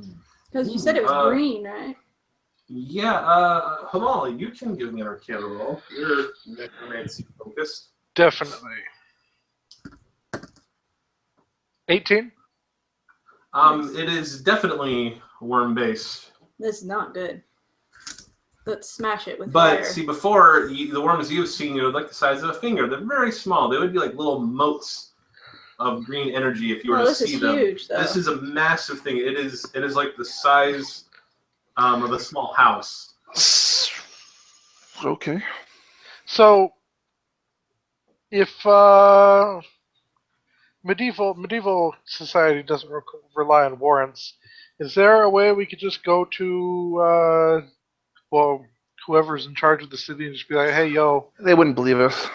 Because you said it was green, right? Yeah, Hamal, you can give me an Arcana roll. You're necromancy focused. Definitely. 18? It is definitely worm based. This is not good. Let's smash it with But fire. see, before the worms you've seen, like the size of a finger. They're very small. They would be like little motes of green energy if you were to this see is them. huge, though. This is a massive thing. It is like the size of a small house. Okay. So, if medieval society doesn't rely on warrants, is there a way we could just go to whoever's in charge of the city and just be like, hey, yo, They wouldn't believe us.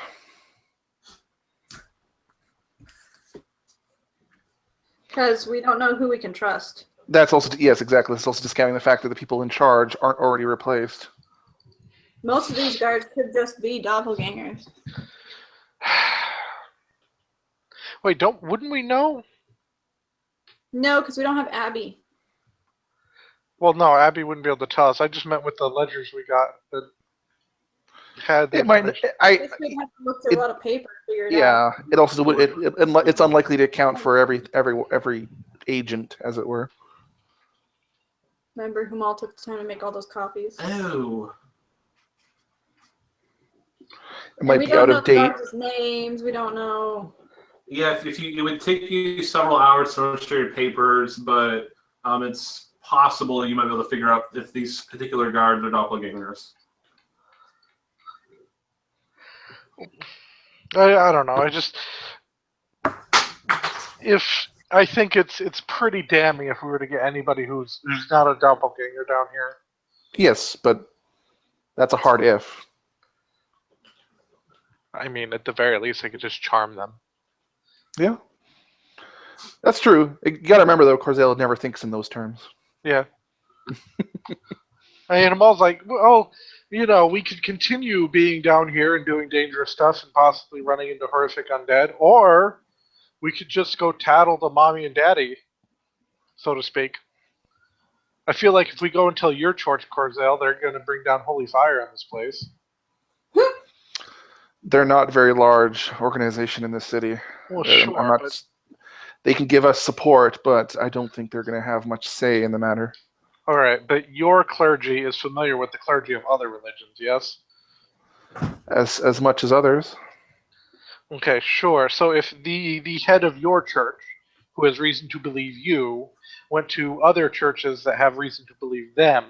Because we don't know who we can trust. That's also, yes, exactly. It's also discounting the fact that the people in charge aren't already replaced. Most of these guards could just be doppelgangers. wait, wouldn't we know? No, because we don't have Abby. Well, no, Abby wouldn't be able to tell us. I just meant with the ledgers we got that had the It might. information. I guess we'd have to look through a lot of paper to figure it out. Yeah. It also would. It's unlikely to account for every agent, as it were. Remember whom all took the time to make all those copies? Oh. It might we be don't out know of the date. guards' names. We don't know. Yeah, if you, it would take you several hours to register your papers, but it's possible you might be able to figure out if these particular guards are doppelgangers. I don't know. I think it's pretty damning if we were to get anybody who's not a doppelganger down here. Yes, but that's a hard if. I mean, at the very least, I could just charm them. Yeah. That's true. You got to remember though, Corzael never thinks in those terms. Yeah. I mean, Amal's like, oh, we could continue being down here and doing dangerous stuff and possibly running into horrific undead, or we could just go tattle the mommy and daddy, so to speak. I feel like if we go and tell your church, Corzel, they're going to bring down holy fire on this place. They're not a very large organization in this city. Well, sure, but they can give us support, but I don't think they're going to have much say in the matter. all right, but your clergy is familiar with the clergy of other religions, yes? As much as others. Okay, sure. So if the head of your church, who has reason to believe you, went to other churches that have reason to believe them,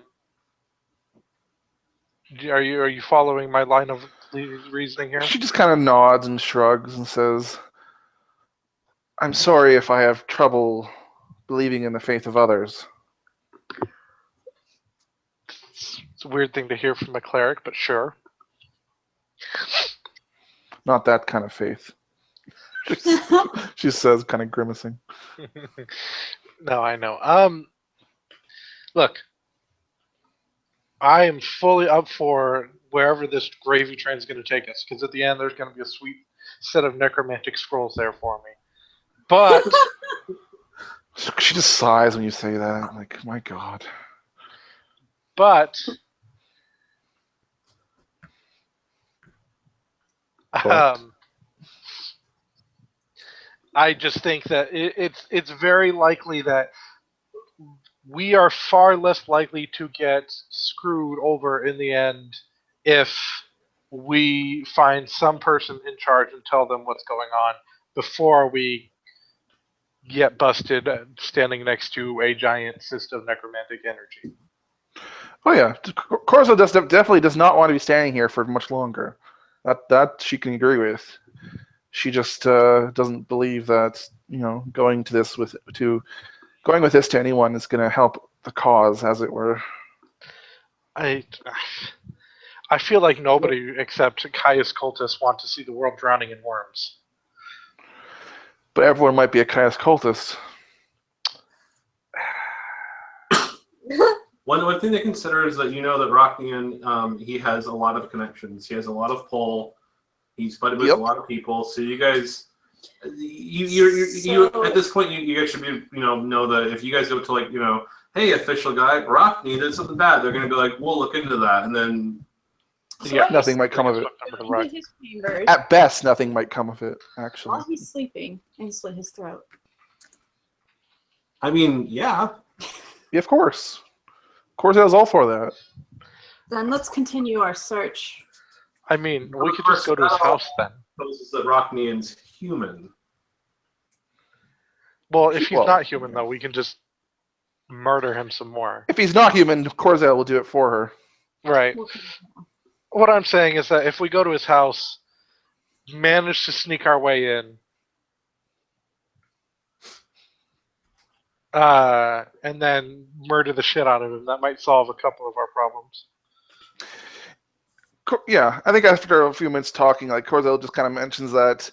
are you following my line of reasoning here? She just kind of nods and shrugs and says, I'm sorry if I have trouble believing in the faith of others. It's a weird thing to hear from a cleric, but sure. Not that kind of faith. She says, kind of grimacing. No, I know. Look, I am fully up for wherever this gravy train is going to take us, because at the end there's going to be a sweet set of necromantic scrolls there for me. But She just sighs when you say that. Like, my God. But I just think that it's very likely that we are far less likely to get screwed over in the end if we find some person in charge and tell them what's going on before we get busted standing next to a giant cyst of necromantic energy. Oh, yeah. Corzo definitely does not want to be standing here for much longer. That she can agree with. She just doesn't believe that going with this to anyone is going to help the cause, as it were. I feel like nobody except Caius cultists want to see the world drowning in worms. But everyone might be a Caius cultist. One thing to consider is that that Rocknian, he has a lot of connections. He has a lot of pull. He's buddied with a lot of people. So you guys, you at this point, you guys should be know that if you guys go to hey, official guy, Rockney did something bad, they're gonna go we'll look into that, and then nothing might come of it. His chambers. At best, nothing might come of it. Actually, While he's sleeping, and slit his throat. I mean, yeah, of course. Corzel's all for that. Then let's continue our search. I mean, we could just go to his house then. Supposes that Rocknian's human. Well, if he's not human, though, we can just murder him some more. If he's not human, Corzel will do it for her. Right. What I'm saying is that if we go to his house, manage to sneak our way in, and then murder the shit out of him, that might solve a couple of our problems. Yeah, I think after a few minutes talking, Corzel just kind of mentions that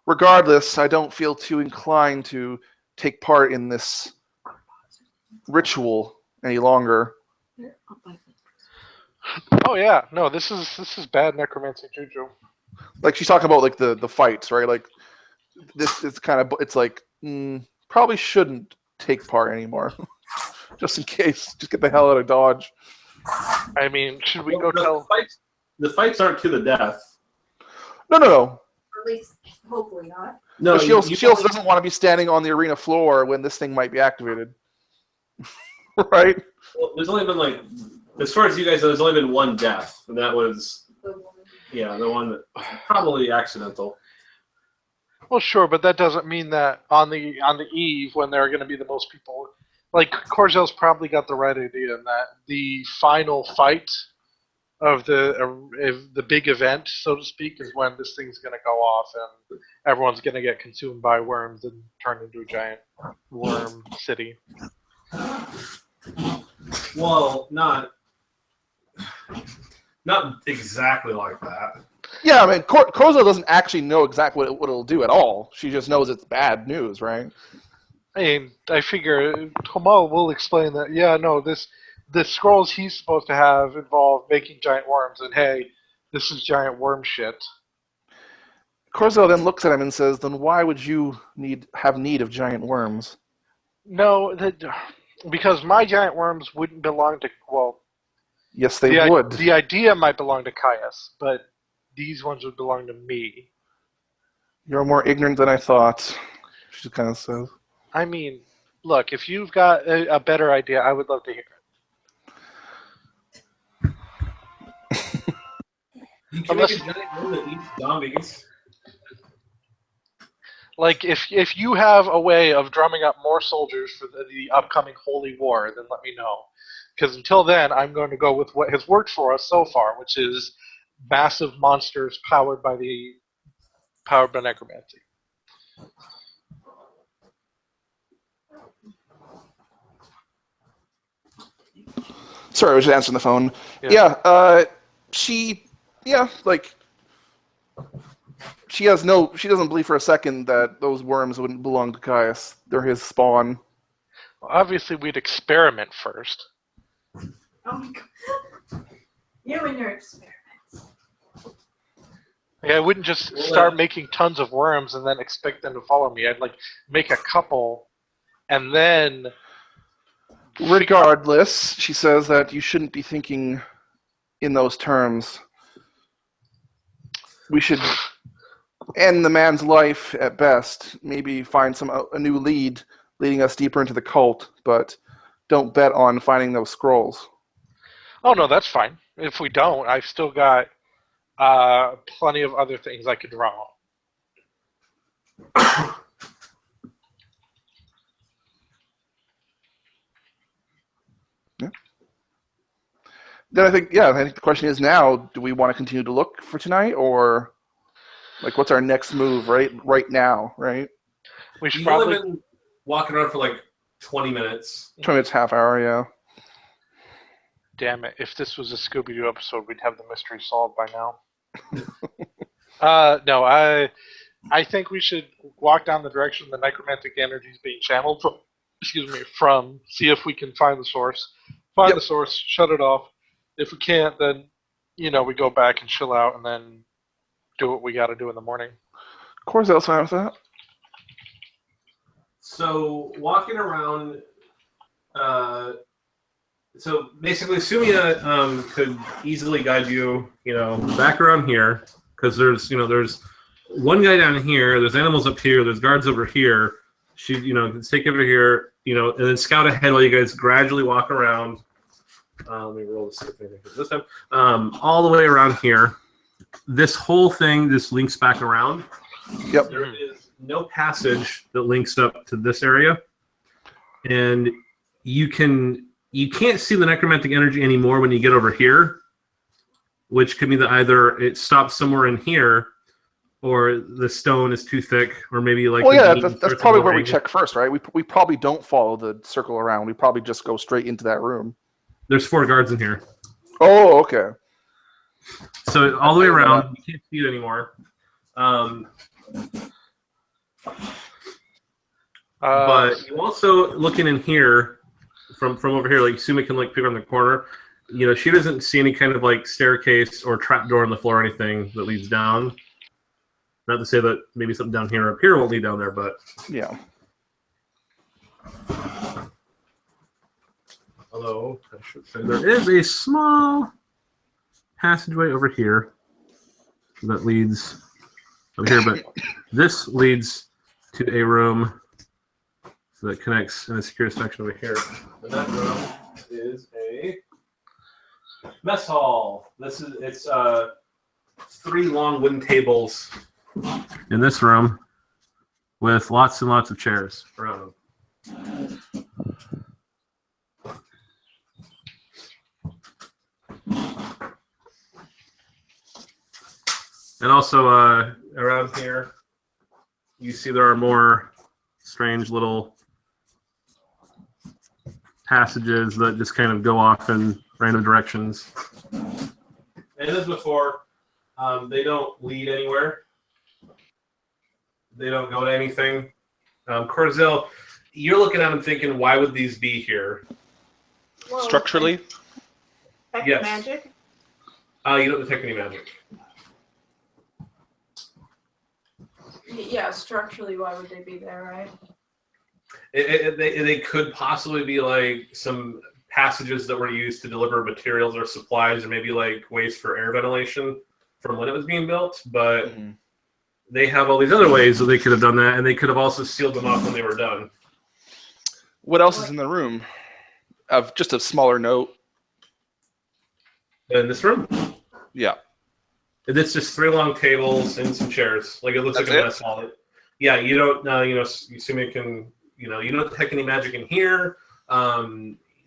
regardless, I don't feel too inclined to take part in this ritual any longer. Oh yeah, no, this is bad necromancy juju. She's talking about the fights, right? This is kind of probably shouldn't take part anymore, just in case. Just get the hell out of Dodge. I mean, should we go tell? The fights aren't to the death. No. Or at least, hopefully not. No, she also doesn't want to be standing on the arena floor when this thing might be activated. Right? Well, there's only been as far as you guys know, there's only been one death, and that was the one that probably accidental. Well, sure, but that doesn't mean that on the eve when there are going to be the most people, Corzel's probably got the right idea in that the final fight of the big event, so to speak, is when this thing's going to go off and everyone's going to get consumed by worms and turn into a giant worm city. Well, not exactly like that. Yeah, I mean, Corzel doesn't actually know exactly what it'll do at all. She just knows it's bad news, right? I mean, I figure Tomal will explain that. Yeah, no, the scrolls he's supposed to have involve making giant worms, and hey, this is giant worm shit. Corzo then looks at him and says, "Then why would you have need of giant worms?" No, because my giant worms wouldn't belong to, well, Yes, they would. The idea might belong to Caius, but these ones would belong to me. You're more ignorant than I thought, she kind of says. I mean, look, if you've got a better idea, I would love to hear it. You can make a giant worm that eats zombies. Like, if you have a way of drumming up more soldiers for the upcoming Holy War, then let me know. Because until then, I'm going to go with what has worked for us so far, which is massive monsters powered by necromancy. Sorry, I was just answering the phone. Yeah. She doesn't believe for a second that those worms wouldn't belong to Caius. They're his spawn. Well, obviously, we'd experiment first. Oh my god. You and your experiments. Like, I wouldn't just start making tons of worms and then expect them to follow me. I'd make a couple, and then. Regardless, she says that you shouldn't be thinking in those terms. We should end the man's life at best. Maybe find a new leading us deeper into the cult, but don't bet on finding those scrolls. Oh no, that's fine. If we don't, I've still got plenty of other things I could draw on. Yeah. Then I think the question is now: do we want to continue to look for tonight, or what's our next move? Right now, right? We should You've probably only been walking around for 20 minutes. 20 minutes, half hour, yeah. Damn it! If this was a Scooby-Doo episode, we'd have the mystery solved by now. No, I think we should walk down the direction the necromantic energy is being channeled from. See if we can find the source. Find the source, shut it off. If we can't, then we go back and chill out, and then do what we got to do in the morning. Corzel's fine with that. So walking around. So basically, Sumia could easily guide you, back around here, because there's one guy down here, there's animals up here, there's guards over here. She, can take over here, and then scout ahead while you guys gradually walk around. Let me roll this time. All the way around here. This whole thing just links back around. Yep. There is no passage that links up to this area, and you can't see the necromantic energy anymore when you get over here, which could mean that either it stops somewhere in here, or the stone is too thick, or maybe that's probably where we check first, right? We probably don't follow the circle around. We probably just go straight into that room. There's 4 guards in here. Oh, okay. So all the way around, you can't see it anymore. But you also looking in here from over here, Sumi can pick on the corner. She doesn't see any kind of staircase or trapdoor in the floor or anything that leads down. Not to say that maybe something down here or up here won't lead down there, but yeah. Although I should say there is a small passageway over here that leads over here, but this leads to a room that connects in a secure section over here. And that room is a mess hall. It's 3 long wooden tables in this room with lots and lots of chairs around them. And also around here, you see there are more strange little passages that just kind of go off in random directions. And as before, they don't lead anywhere. They don't go to anything. Corzel, you're looking at them thinking, why would these be here? Whoa, Structurally, Detect Yes. magic? You don't detect any magic. Yeah, structurally, why would they be there, right? They could possibly be like some passages that were used to deliver materials or supplies, or maybe like ways for air ventilation from when it was being built. But they have all these other ways that they could have done that, and they could have also sealed them off when they were done. what else is in the room? Of just a smaller note. In this room, Yeah. it's just 3 long tables and some chairs. Like it looks That's like a it? mess hall. Yeah, you don't. You assume it can. You don't detect any magic in here.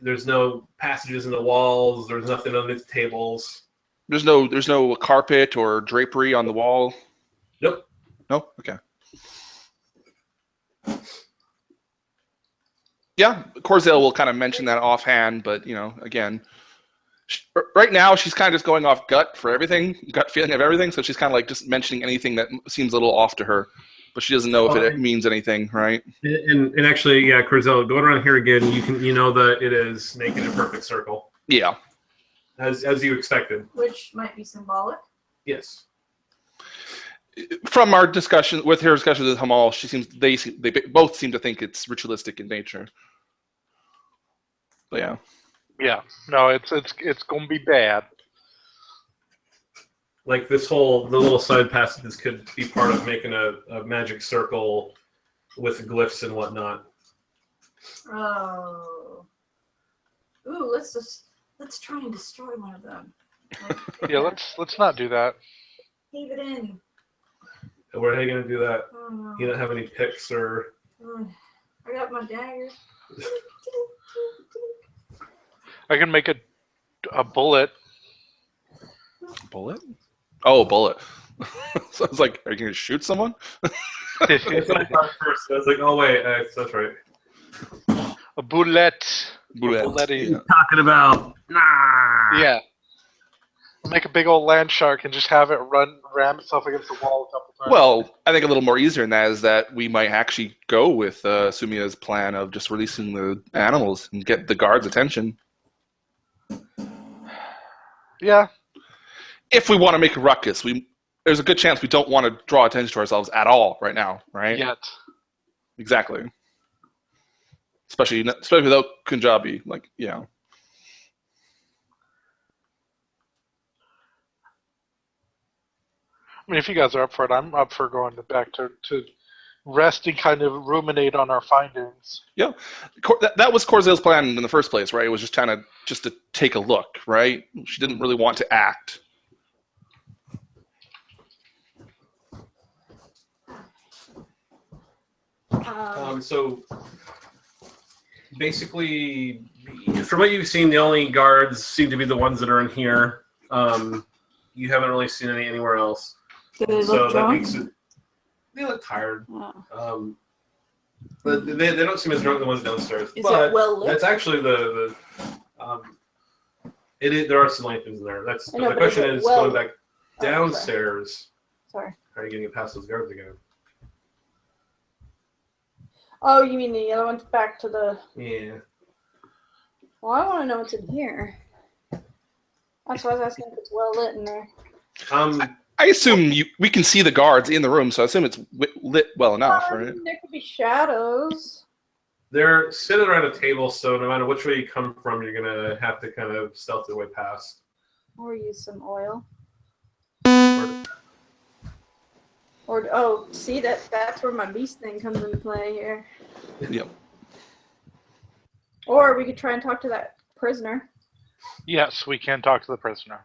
There's no passages in the walls. There's nothing on the tables. There's no carpet or drapery on the wall. Nope. No. Okay. Yeah, Corzale will kind of mention that offhand, but again, right now she's kind of just going off gut for everything, gut feeling of everything. So she's kind of like just mentioning anything that seems a little off to her, but she doesn't know if it means anything, right? And actually, yeah, Corzale, going around here again, you know that it is making a perfect circle, Yeah. as you expected. Which might be symbolic. Yes. From our discussion with Hamal, they both seem to think it's ritualistic in nature. But yeah. Yeah. No, it's gonna be bad. Like the little side passages could be part of making a magic circle with glyphs and whatnot. Oh. Ooh, let's try and destroy one of them. Like, Yeah, let's not do that. Cave it in. Where are you going to do that? Oh, no. You don't have any picks or... I got my dagger. I can make a bullet. Bullet? Oh, bullet. So I was like, are you going to shoot someone? That's what I thought first. I was like, oh, wait, that's right. A bullet. Bullet. Yeah. Talking about... Nah. Yeah. Make a big old land shark and just have it ram itself against the wall a couple times. Well, I think a little more easier than that is that we might actually go with Sumia's plan of just releasing the animals and get the guards' attention. Yeah. If we want to make a ruckus, there's a good chance we don't want to draw attention to ourselves at all right now, right? Yet. Exactly. Especially without Punjabi, like, yeah. I mean, if you guys are up for it, I'm up for going back to rest and kind of ruminate on our findings. Yeah, that was Corzale's plan in the first place, right? It was just to take a look, right? She didn't really want to act. So basically, from what you've seen, the only guards seem to be the ones that are in here. You haven't really seen any anywhere else. Do they So look that drunk? makes it. They look tired. Oh. But they don't seem as drunk as the ones downstairs. Is but it well lit? that's actually there are some lanterns in there. That's I know, the but is question it is well going back lit? Oh, sorry. downstairs. Sorry. How are you getting past those guards again? Oh, you mean the other one's back to the... Yeah. Well, I want to know what's in here. That's why I was asking if it's well lit in there. I assume we can see the guards in the room, so I assume it's lit well enough, right? There could be shadows. They're sitting around a table, so no matter which way you come from, you're gonna have to kind of stealth your way past. Or use some oil. Or- Or, oh, see, that's where my beast thing comes into play here. Yep. Or we could try and talk to that prisoner. Yes, we can talk to the prisoner.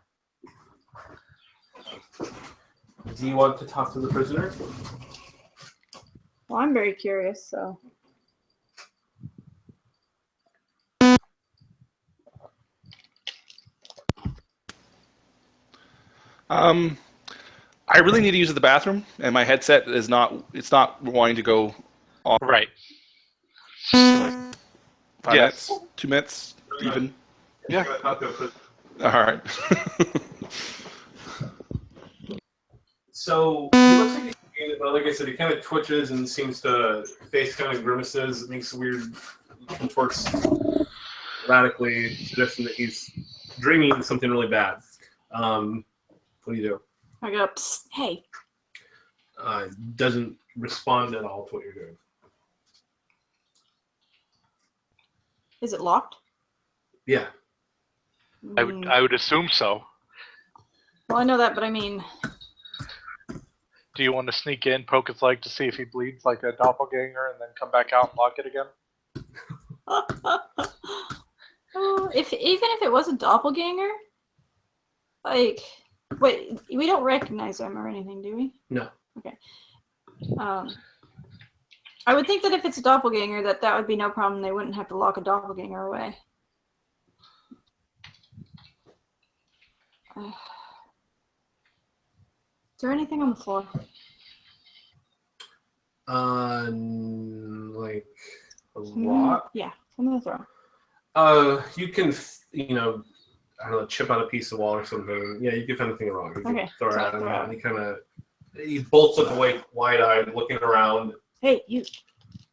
Do you want to talk to the prisoner? Well, I'm very curious, so. I really need to use the bathroom, and my headset is not wanting to go on. Right. Like 5 Yes. minutes, 2 minutes, even. Yeah. Talk to a prisoner. All right. So he looks like he's, like I said, he kind of twitches and seems to face kind of grimaces. It makes weird contorts erratically, suggesting that he's dreaming something really bad. What do you do? I go, psst, hey. Doesn't respond at all to what you're doing. Is it locked? Yeah. I would assume so. Well, I know that, but I mean, Do you want to sneak in, poke his leg to see if he bleeds like a doppelganger, and then come back out and lock it again? even if it was a doppelganger, like, wait, we don't recognize him or anything, do we? No. Okay. I would think that if it's a doppelganger, that would be no problem. They wouldn't have to lock a doppelganger away. Is there anything on the floor? Like a lot. Yeah, I'm gonna throw. You can, I don't know, chip out a piece of wall or something. Yeah, you can find anything wrong. You can Okay, throw it so at him. throw it. And he bolts up awake, wide-eyed, looking around. Hey, you.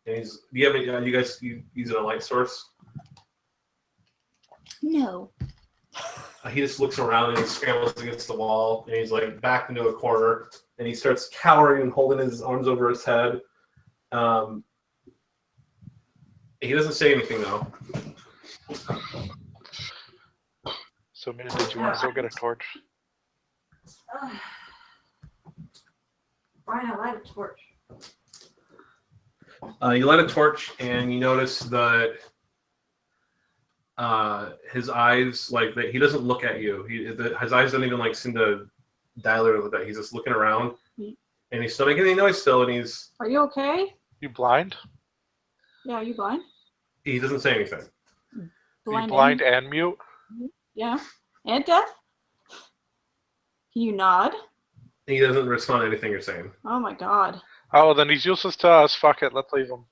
And do you have any? You guys using a light source? No. He just looks around and he scrambles against the wall, and he's like backed into a corner, and he starts cowering and holding his arms over his head. He doesn't say anything though. So, Mina, did you want to go get a torch? Why not light a torch? You light a torch, and you notice that his eyes, like that, he doesn't look at you. His eyes don't even seem to dilate with that. He's just looking around, and he's still making any noise still, and he's. Are you okay? You blind? Yeah, are you blind? He doesn't say anything. You blind and mute? Yeah. And deaf? Can you nod? He doesn't respond to anything you're saying. Oh my god. Oh, then he's useless to us. Fuck it, let's leave him.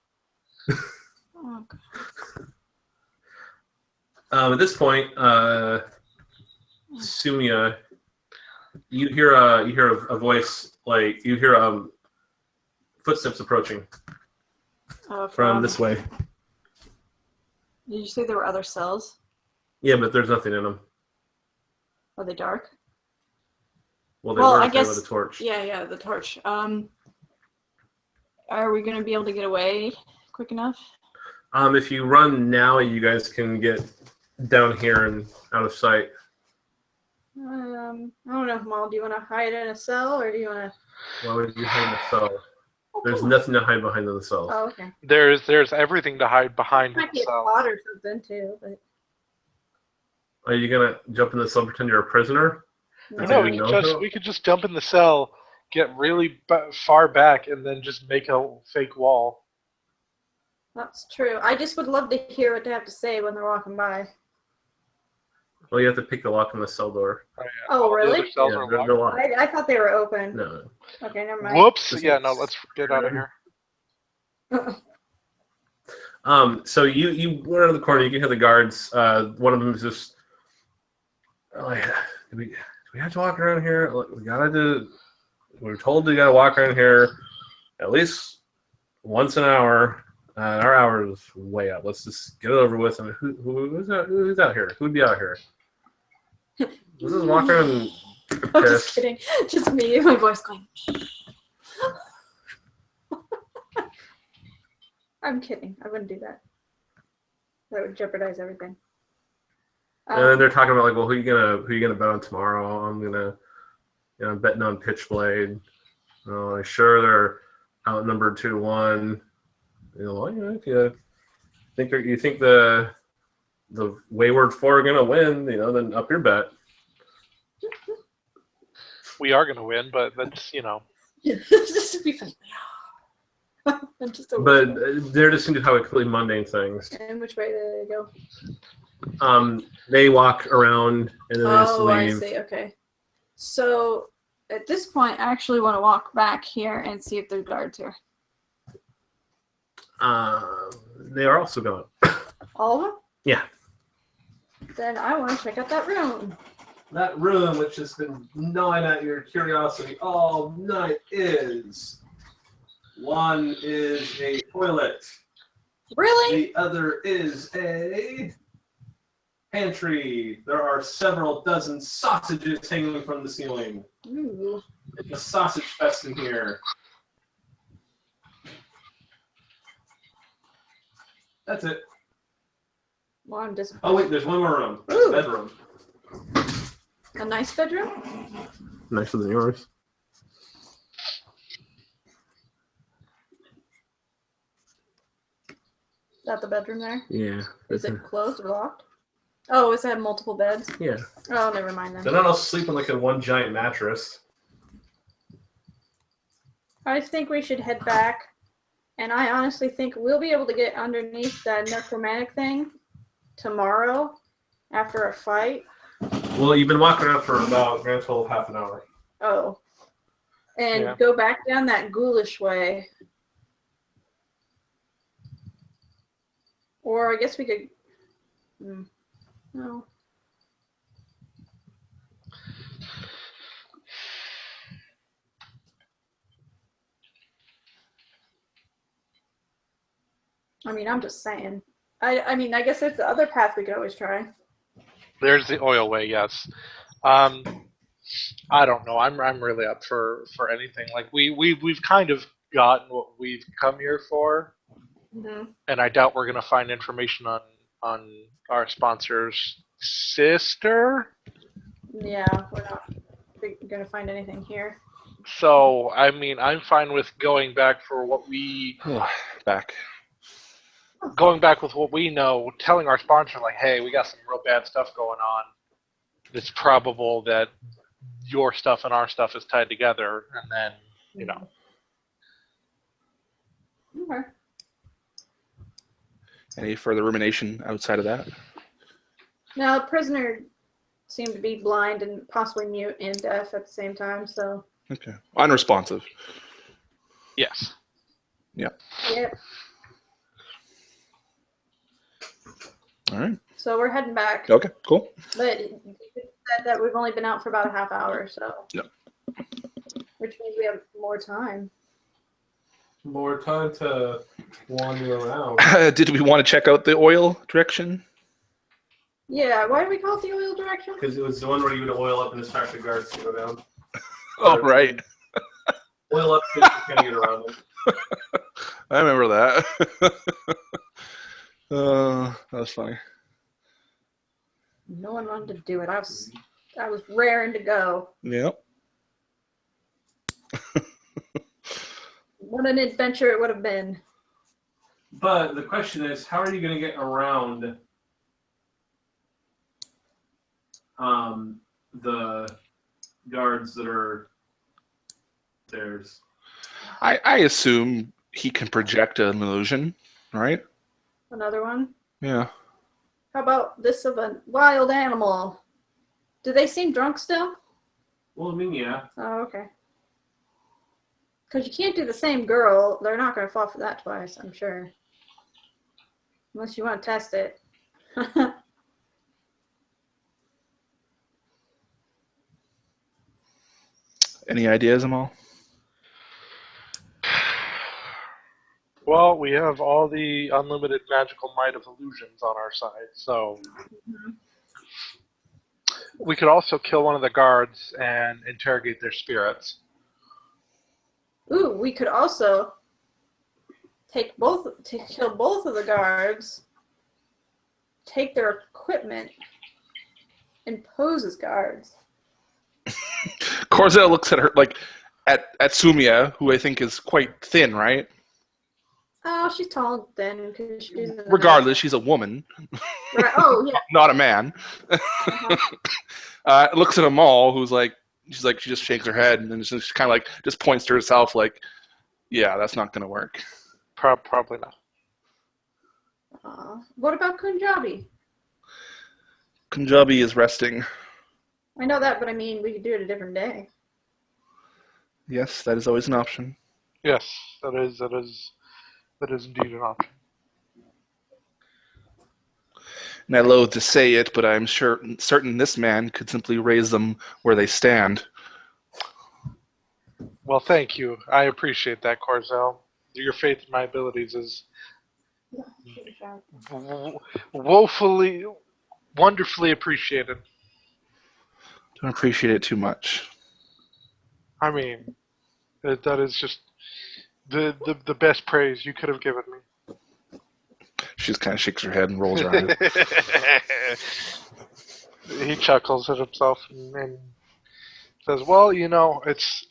Oh god. At this point, Sumia, you hear a voice, like you hear footsteps approaching from this way. Did you say there were other cells? Yeah, but there's nothing in them. Are they dark? Well, they were I guess with the torch. Yeah, the torch. Are we gonna be able to get away quick enough? If you run now, you guys can get down here and out of sight. I don't know, Mal. Do you want to hide in a cell, or do you want to? Why would you hide in a cell? Oh, There's come on. nothing to hide behind in the cell. Oh, okay. There's everything to hide behind Might be a himself. plot or something too, but Are you gonna jump in the cell and pretend you're a prisoner? No, we could just jump in the cell, get really far back, and then just make a fake wall. that's true. I just would love to hear what they have to say when they're walking by. Well, you have to pick the lock on the cell door. Yeah. Oh, All the really? other cells Yeah, are they're locked. locked. I thought they were open. No. Okay, never mind. Whoops! Yeah, no, let's get out of here. So you went out of the corner. You can hear the guards. One of them is just like, do we have to walk around here? We're told we gotta walk around here at least once an hour. Our hour is way up. Let's just get it over with. And who's out here? Who'd be out here? Let's just walk around and take a I'm just piss. kidding. Just me, my voice going. I'm kidding. I wouldn't do that. That would jeopardize everything. And then they're talking about like, well, who you gonna bet on tomorrow? I'm betting on Pitchblade. Sure, they're outnumbered 2-1. If you think the Wayward Four are gonna win, then up your bet. We are gonna win, but that's This would be fun. I'm just a But they're just gonna do how completely mundane things. And which way do they go? They walk around and then they just Oh, I leave. see. Okay. So at this point, I actually want to walk back here and see if there's guards here. They are also gone. All of them? Yeah. Then I want to check out that room. That room, which has been gnawing at your curiosity all night, one is a toilet. Really? The other is a Pantry. There are several dozen sausages hanging from the ceiling. Ooh. It's a sausage fest in here. That's it. Well, I'm disappointed. Oh wait, there's one more room. Ooh. Bedroom. A nice bedroom? Nicer than yours. Is that the bedroom there? Yeah. Is it closed or locked? Oh, does it have multiple beds? Yeah. Oh, never mind then. They're not all sleeping like in one giant mattress. I think we should head back. And I honestly think we'll be able to get underneath that necromantic thing tomorrow after a fight. Well, you've been walking around for about grand total of half an hour. Oh. And Yeah. go back down that ghoulish way. Or I guess we could... No. I mean, I'm just saying. I mean, I guess there's the other path we could always try. There's the oil way, yes. I don't know. I'm really up for anything. Like we've kind of gotten what we've come here for, and I doubt we're gonna find information on our sponsor's sister. Yeah, we're not going to find anything here. So I mean, I'm fine with going back for what we going back with what we know, telling our sponsor like, hey, we got some real bad stuff going on. It's probable that your stuff and our stuff is tied together, and then, you know. Okay. Any further rumination outside of that? Now, the prisoner seemed to be blind and possibly mute and deaf at the same time, so. Okay. Unresponsive. Yes. Yep. Yep. All right. So we're heading back. Okay, cool. But you said that we've only been out for about a half hour, so. Yep. Which means we have more time. More time to wander around. Did we want to check out the oil direction? Yeah, why do we call it the oil direction? Because it was the one where you would oil up and distract the guards to go down. Oh, right. Oil up so you can get around them. I remember that. That was funny. No one wanted to do it. I was raring to go. Yep. What an adventure it would have been. But the question is, how are you going to get around the guards that are theirs? I assume he can project an illusion, right? Another one? Yeah. How about this of a wild animal? Do they seem drunk still? Well, I mean, yeah. Oh, okay. Because you can't do the same girl. They're not going to fall for that twice, I'm sure. Unless you want to test it. Any ideas, Amal? Well, we have all the unlimited magical might of illusions on our side, so we could also kill one of the guards and interrogate their spirits. Ooh, we could also kill both of the guards, take their equipment, and pose as guards. Corzel looks at her like at Sumia, who I think is quite thin, right? Oh, she's tall and thin because she's in the Regardless, she's a woman, Right. Oh, yeah. not a man. Looks at Amal, who's like, she just shakes her head and then she kind of like just points to herself, like, yeah, that's not gonna work. Probably not. What about Kunjabi? Kunjabi is resting. I know that, but I mean, we could do it a different day. Yes, that is always an option. Yes, that is indeed an option. And I loathe to say it, but I'm certain this man could simply raise them where they stand. Well, thank you. I appreciate that, Corzel. Your faith in my abilities is woefully Wonderfully appreciated. Don't appreciate it too much. I mean, that is just the best praise you could have given me. She just kind of shakes her head and rolls her eyes. He chuckles at himself and says, "Well, it's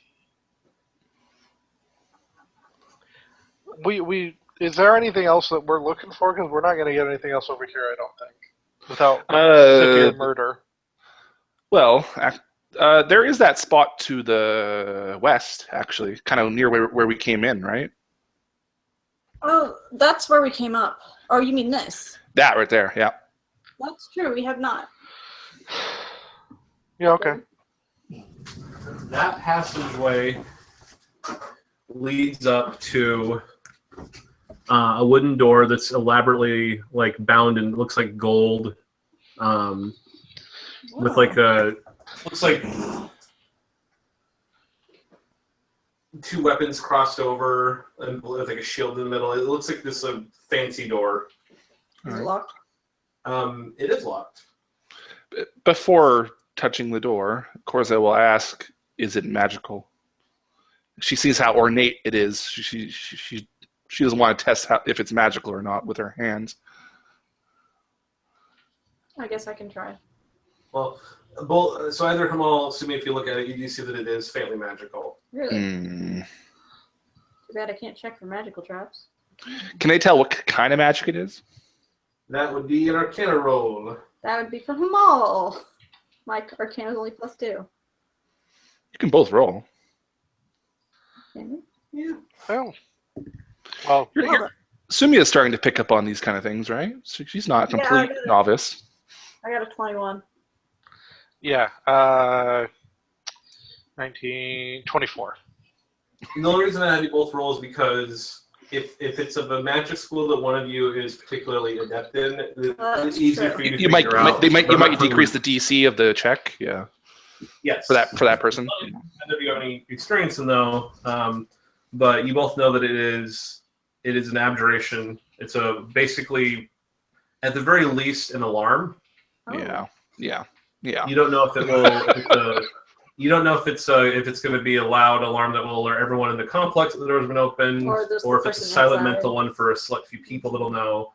we. Is there anything else that we're looking for? Because we're not going to get anything else over here, I don't think, without severe murder." Well, there is that spot to the west, actually, kind of near where we came in, right? Oh, that's where we came up. Or you mean this? That right there, yeah. That's true. We have not. Yeah, okay. That passageway leads up to a wooden door that's elaborately bound and looks like gold, with looks like two weapons crossed over and with a shield in the middle. It looks like this fancy door. Is it locked? It is locked. Before touching the door, Corza will ask, "Is it magical?" She sees how ornate it is. She doesn't want to test if it's magical or not with her hands. I guess I can try. Well, so either Hamal, assuming if you look at it, you do see that it is faintly magical. Really? Too bad I can't check for magical traps. Can they tell what kind of magic it is? That would be an Arcana roll. That would be for Hamal. My Arcana is only +2. You can both roll. Can Yeah. Well, Sumia's starting to pick up on these kind of things, right? So she's not a complete novice. I got a 21. yeah. 24. The only reason I have you both roll is because if it's of a magic school that one of you is particularly adept in, it's easier for you to You might figure out. you might decrease the DC of the check, yeah. Yes. For that person. I don't know if you have any experience in though, but you both know that it is an abjuration. It's basically at the very least an alarm. Oh. Yeah. You don't know if it will. You don't know if it's going to be a loud alarm that will alert everyone in the complex that the door's been opened, or if it's a silent mental one for a select few people that'll know.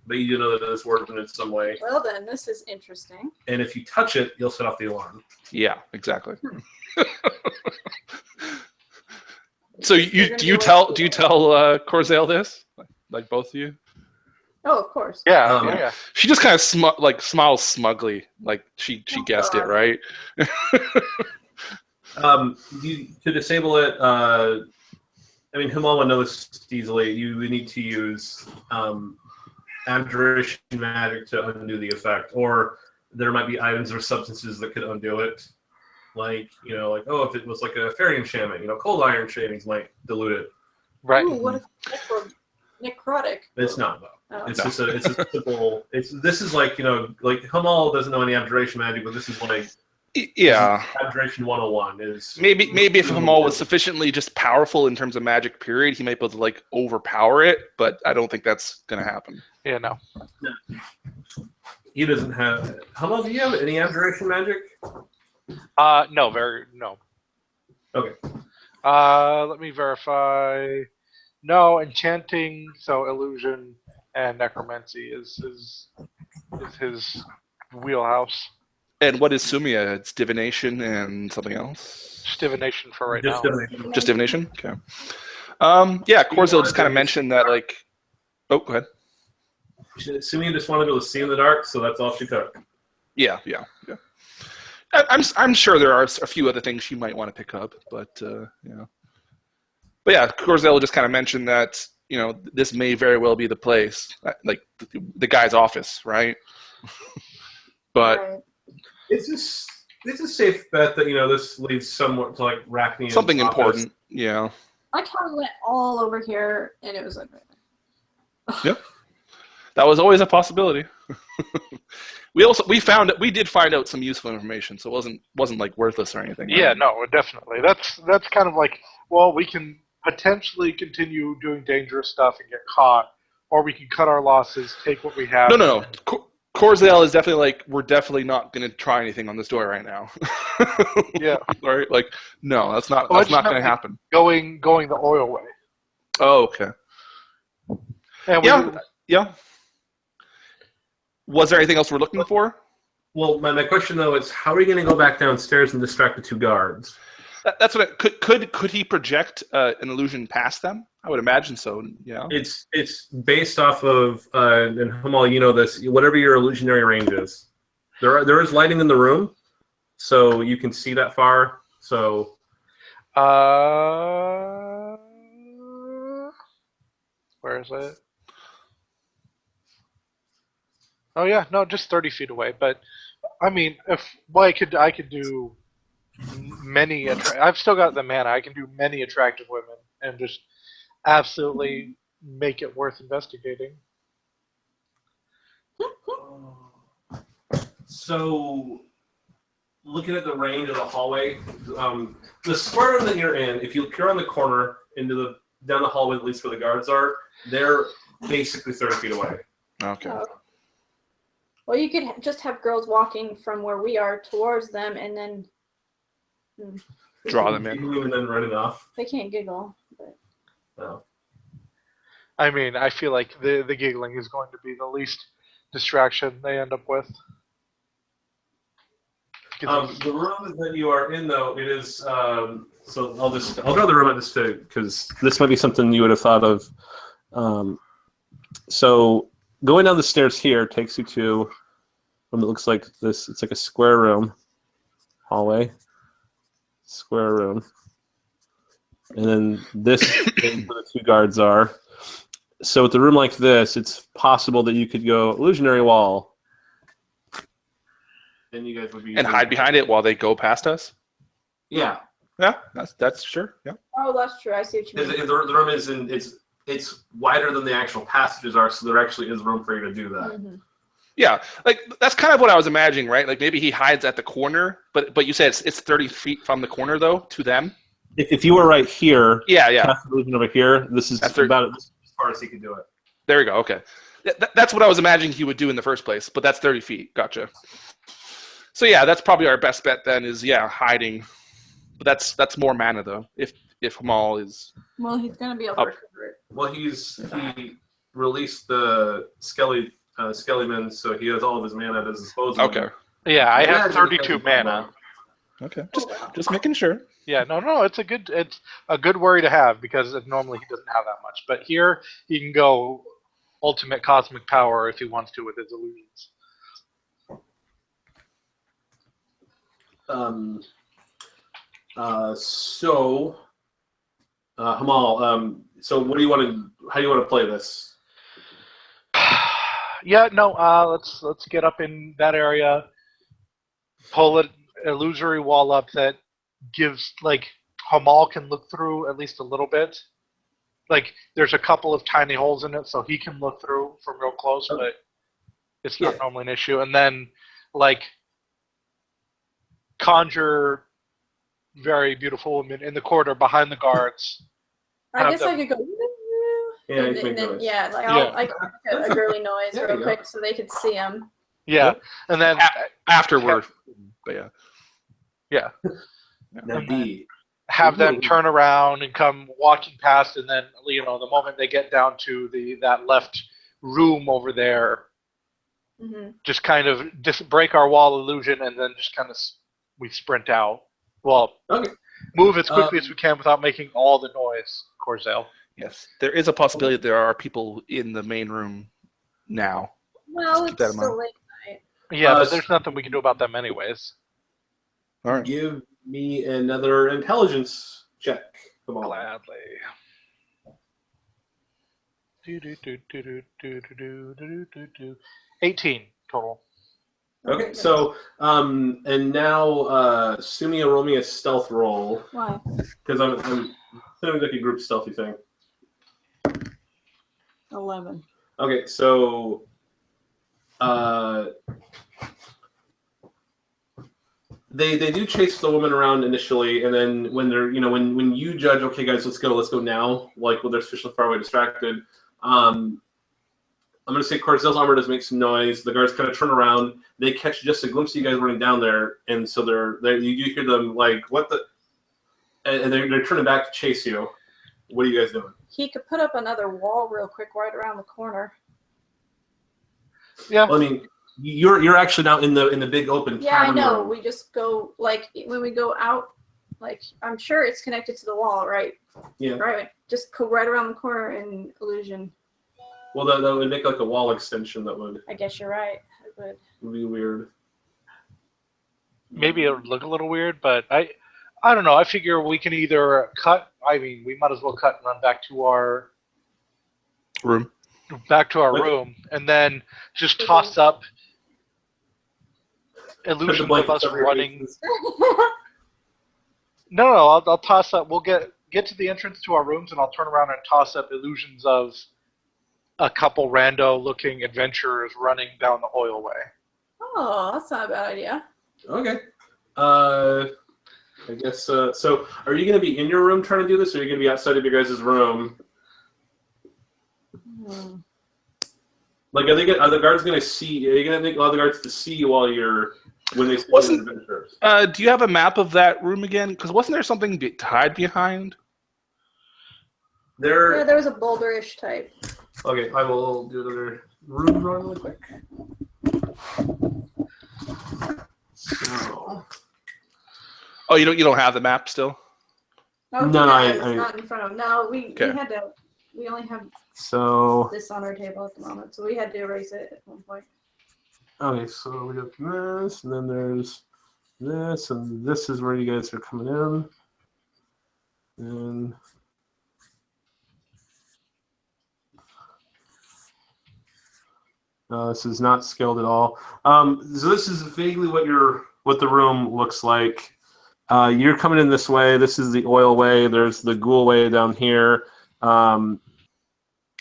But you do know that it's working in some way. Well then, this is interesting. And if you touch it, you'll set off the alarm. Yeah, exactly. So do you tell Corzale this? Like both of you? Oh, of course. Yeah. Yeah. She just kind of smiles smugly, like she guessed it, right? To disable it, I mean, Himal would know this easily. You would need to use abjuration magic to undo the effect, or there might be items or substances that could undo it. If it was like a fairy enchantment, cold iron shavings might dilute it. Right. Ooh, what if it's necrotic? It's not though. Oh. It's a simple. This is like Hamal doesn't know any abjuration magic, but this is abjuration 101 is maybe if Hamal was sufficiently just powerful in terms of magic period, he might be able to overpower it, but I don't think that's gonna happen. Yeah, no. He doesn't have. Hamal, do you have any abjuration magic? No. Okay. Let me verify. No, enchanting, so illusion and necromancy is his wheelhouse. And what is Sumia? It's divination and something else? Just divination for right now. Divination. Just divination? Okay. Corzale just kind of mentioned that, oh, go ahead. Sumia just wanted to be able to see in the dark, so that's all she took. Yeah. I'm sure there are a few other things she might want to pick up, but yeah. But yeah, Corzale just kind of mentioned that this may very well be the place, like the guy's office, right? But Right. It's a safe bet that this leads somewhat to Rachnian's something office. important, yeah. Like how we went all over here and it was like. Yep. That was always a possibility. We did find out some useful information, so it wasn't worthless or anything. Right? Yeah, no, definitely. That's kind of we can potentially continue doing dangerous stuff and get caught, or we can cut our losses, take what we have. No. Corzale is definitely like, we're definitely not going to try anything on this door right now. Yeah. Right? Like, no, that's not Well, that's not it's going to happen. Going the oil way. Oh, okay. And Yeah. Was there anything else we're looking for? Well, my question though is, how are you going to go back downstairs and distract the two guards? That's what could he project an illusion past them? I would imagine so. Yeah. It's based off of and Hamal, you know this. Whatever your illusionary range is, there is lighting in the room, so you can see that far. So, where is it? Oh yeah, no, just 30 feet away. But I mean, I could do many. I've still got the mana. I can do many attractive women and just absolutely make it worth investigating. So, looking at the range of the hallway, the square room that you're in, if you peer on the corner down the hallway, at least where the guards are, they're basically 30 feet away. Okay. Well, you could just have girls walking from where we are towards them, and then Draw them in. And then run it off. they can't giggle. But No. I mean, I feel like the giggling is going to be the least distraction they end up with. The room that you are in, though, it is. So I'll draw the room at this because this might be something you would have thought of. So going down the stairs here takes you to a room that looks like this. It's like a square room, hallway, square room, and then this is where the two guards are. So with a room like this, it's possible that you could go illusionary wall. Then you guys would be And hide behind it while they go past us? Yeah. Yeah, that's sure. Yeah. oh, that's true. I see what you mean. The room is it's wider than the actual passages are, so there actually is room for you to do that. Mhm. Yeah, like that's kind of what I was imagining, right? Like maybe he hides at the corner, but you said it's 30 feet from the corner though to them. If you were right here, Yeah. cast illusion over here, this is about as far as he could do it. There we go. Okay, that's what I was imagining he would do in the first place. But that's 30 feet. Gotcha. So yeah, that's probably our best bet then. Is hiding. But that's more mana though. If Hamal is Well, he's gonna be able Up. to recover it. Well, he released the Skellyman, so he has all of his mana at his disposal. okay. Yeah, I have Imagine 32 if he mana. Okay, just making sure. Yeah, no, it's a good worry to have because normally he doesn't have that much. But here he can go ultimate cosmic power if he wants to with his illusions. Hamal, so what do you want to? How do you want to play this? Yeah, no, let's get up in that area, pull an illusory wall up that gives, like, Hamal can look through at least a little bit. Like, there's a couple of tiny holes in it, so he can look through from real close, but it's not normally an issue. And then, like, conjure very beautiful women in the corridor behind the guards. I guess I could go. Yeah, and, you can then, go. yeah, like Yeah. I'll make a girly noise There real you go. quick so they could see him. Yeah, and then Afterward, but yeah. Now B. have them turn around and come walking past, and then the moment they get down to that left room over there, Mm-hmm. just kind of break our wall illusion, and then just kind of we sprint out. Well, Okay. move as quickly as we can without making all the noise, Corzale. Yes, there is a possibility that there are people in the main room now. Well, Keep that it's in still mind. late night. Yeah, but there's nothing we can do about them anyways. All right. Give me another intelligence check. Come on. Gladly. 18 total. Okay, so and now Sumia, roll me a stealth roll Why? because I'm doing like a group stealthy thing. 11. Okay, so they do chase the woman around initially, and then when they're when you judge, okay guys, let's go now, like when they're sufficiently far away distracted, I'm gonna say Corzel's armor does make some noise. The guards kind of turn around. They catch just a glimpse of you guys running down there, and so you hear them like, "What the?" And they're turning back to chase you. What are you guys doing? He could put up another wall real quick right around the corner. Yeah. Well, I mean, you're actually now in the big open. Yeah, I cabin know. room. We just go like when we go out. Like I'm sure it's connected to the wall, right? Yeah. Right. Just go right around the corner in illusion. Well, that would make like a wall extension. That would I guess you're right. It would. be weird. Maybe it would look a little weird, but I don't know. I figure we can either cut. I mean, we might as well cut and run back to our Room. room, and then just toss up illusions of us running. No, I'll toss up. We'll get to the entrance to our rooms, and I'll turn around and toss up illusions of a couple rando-looking adventurers running down the oilway. Oh, that's not a bad idea. Okay. I guess so. Are you going to be in your room trying to do this, or are you going to be outside of your guys' room? Like, are the guards going to see? Are you going to allow the guards to see you when they see the adventurers? Do you have a map of that room again? Because wasn't there something to hide behind? Yeah, there was a boulderish type. Okay, I will do another room drawing really quick. So. Oh, you don't have the map still? No, it's not in front of. No, we had to. We only have this on our table at the moment, so we had to erase it at one point. Okay, so we got this, and then there's this, and this is where you guys are coming in. And this is not scaled at all. So this is vaguely what the room looks like. You're coming in this way. This is the oil way. There's the ghoul way down here.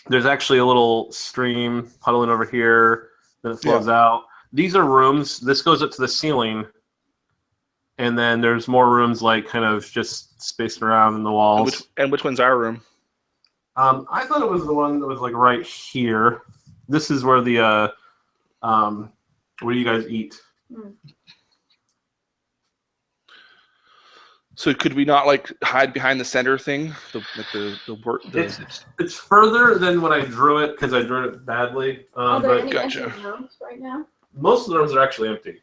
There's actually a little stream puddling over here. Then it flows out. These are rooms. This goes up to the ceiling. And then there's more rooms like kind of just spaced around in the walls. And which one's our room? I thought it was the one that was like right here. This is where the where you guys eat. So could we not like hide behind the center thing? It's further than when I drew it because I drew it badly. Are there any gotcha. empty rooms right now? Most of the rooms are actually empty.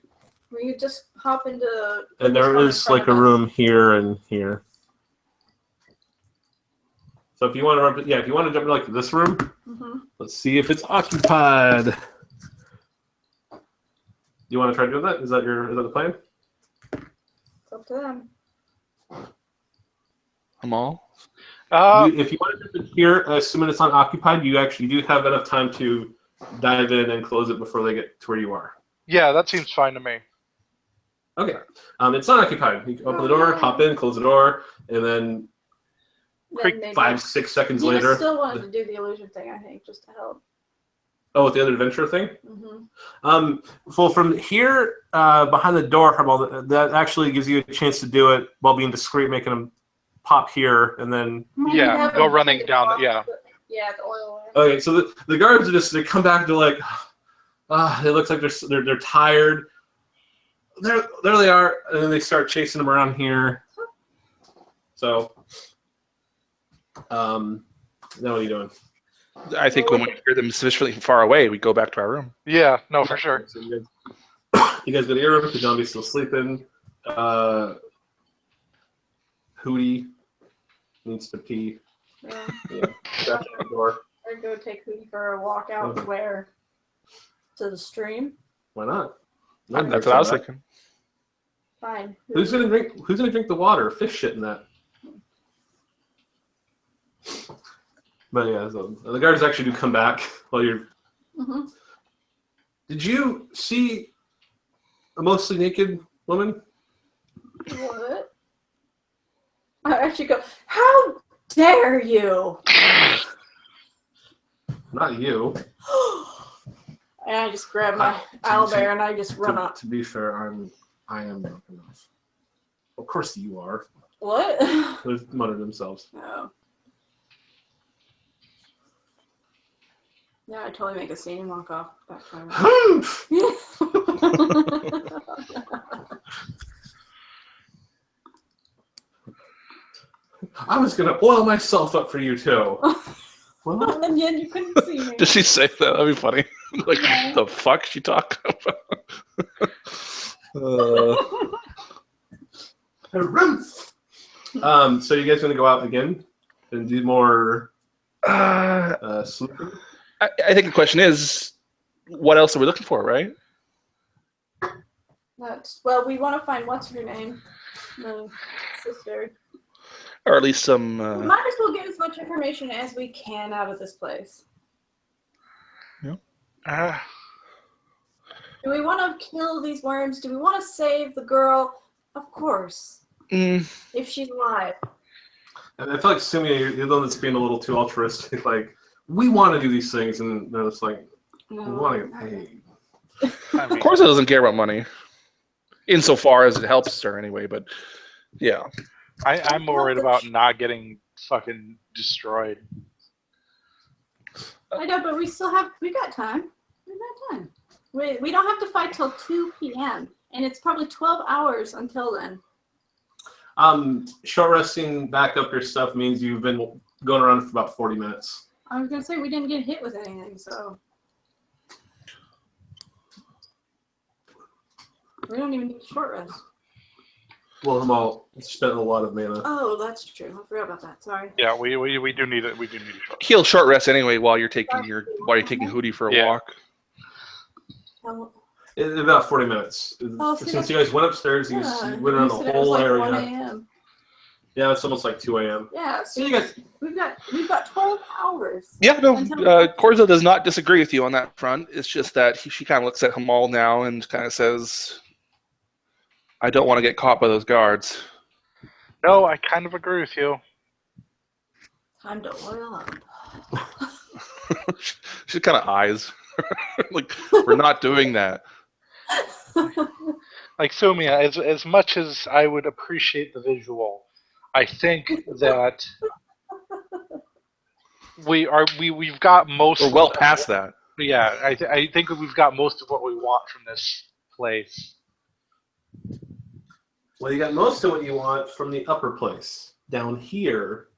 Where you just hop into. And there is like a room here and here. So if you want to, if you want to jump into like this room, let's see if it's occupied. Do you want to try doing that? Is that the plan? It's up to them. I'm all. If you want to jump in here, assuming it's not occupied, you actually do have enough time to dive in and close it before they get to where you are. Yeah, that seems fine to me. Okay. It's not occupied. You can open the door, hop in, close the door, and then 5-6 seconds later. You still wanted to do the illusion thing, I think, just to help. Oh, with the other adventure thing? Well, from here, behind the door, that actually gives you a chance to do it while being discreet, making them pop here, and then... Yeah, go running down, Yeah, the oil. Okay, so the guards are they come back, they're like, it looks like they're tired. There they are, and then they start chasing them around here. So, now what are you doing? I think when we hear them sufficiently far away, we go back to our room. Yeah, no, for sure. So you guys go to your room because Zombie's still sleeping. Hootie needs to pee. Yeah. Back to the door. I'd go take Hootie for a walk out where? To the stream? Why not? That's what I was thinking. Fine. Who's gonna drink the water? Fish shit in that. But yeah, so the guards actually do come back while you're. Did you see a mostly naked woman? What? I actually go, how dare you? Not you. And I just grab my owlbear and I just run up. To be fair, I am drunk enough. Of course you are. What? They muttered themselves. No. Yeah, I totally make a scene and walk off. I was gonna oil myself up for you too. What? And yet you couldn't see me. Did she say that? That'd be funny. Like, Yeah. the fuck she talking about? So you guys gonna go out again and do more sleuthing? I think the question is, what else are we looking for, right? Well, we want to find what's her name, the sister. Or at least some. We might as well get as much information as we can out of this place. Do we want to kill these worms? Do we want to save the girl? Of course. If she's alive. And I feel like Sumia, you're the one that's being a little too altruistic. Like, we want to do these things, and they're just like, we want to get paid. I mean, Of course, it doesn't care about money, insofar as it helps her anyway. But yeah, I'm more worried about not getting fucking destroyed. I know, but we got time. We got time. We don't have to fight till 2 p.m. and it's probably 12 hours until then. Short resting back up your stuff means you've been going around for about 40 minutes. I was gonna say we didn't get hit with anything, so we don't even need a short rest. Well, Hamal spent a lot of mana. Oh, that's true. I forgot about that. Sorry. Yeah, we do need it. We do need a short. he'll short rest anyway while you're taking Hootie for a walk. In about 40 minutes. Since you guys went upstairs, you went around the whole area. 1 a.m. Yeah, it's almost like 2 a.m. Yeah, So you guys, we've got 12 hours. Yeah, no, Corzo does not disagree with you on that front. It's just that she kind of looks at Hamal now and kind of says, I don't want to get caught by those guards. No, I kind of agree with you. Time to oil up. She kind of eyes. Like, we're not doing that. Like Sumia, as much as I would appreciate the visual, I think that we've got most. We're well past that. Yeah, I think we've got most of what we want from this place. well, you got most of what you want from the upper place. Down here.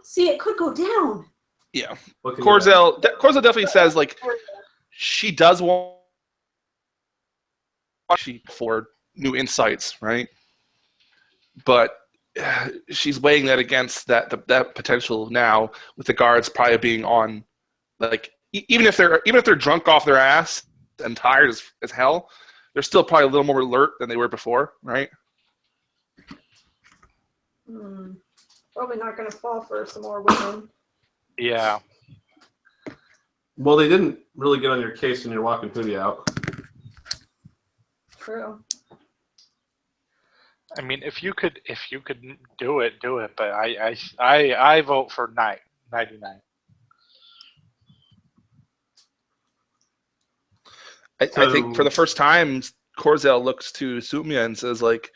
See, it could go down. Yeah. What can you do? Corzo definitely says, like, she does want for new insights, right? But she's weighing that against that potential now with the guards probably being on, like, even if they're drunk off their ass and tired as hell, they're still probably a little more alert than they were before, right? Probably not going to fall for some more women. Yeah. Well, they didn't really get on your case when you're walking Hootie out. True. I mean, if you could do it. But I vote for 99. I think for the first time, Corzel looks to Sumia and says, like,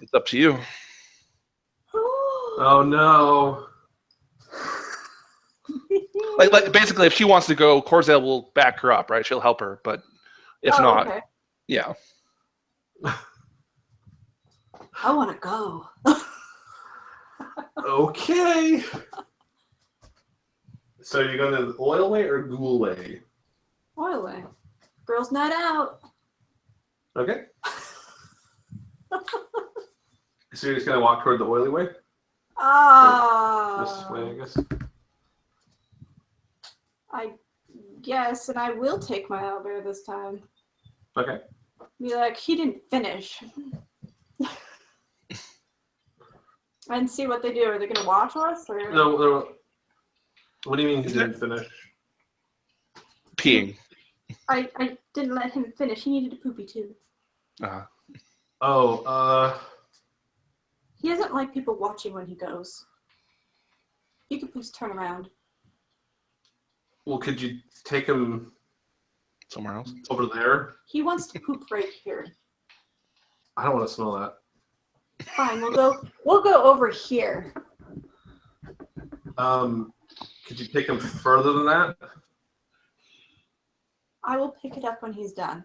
it's up to you. Oh no. Like basically, if she wants to go, Corzel will back her up, right? She'll help her, but if not, okay. yeah. I want to go. Okay. So you're going to the oil way or ghoul way? Oil way. Girls' night out. Okay. So you're just going to walk toward the oily way? This way, I guess. I guess, and I will take my owlbear this time. Okay. Be like, he didn't finish. And see what they do. Are they going to watch us? Or? No. What do you mean he didn't finish? Peeing. I didn't let him finish. He needed a poopy too. He doesn't like people watching when he goes. You could please turn around. Well, could you take him Somewhere else? over there? He wants to poop right here. I don't want to smell that. Fine, we'll go over here. Could you take him further than that? I will pick it up when he's done.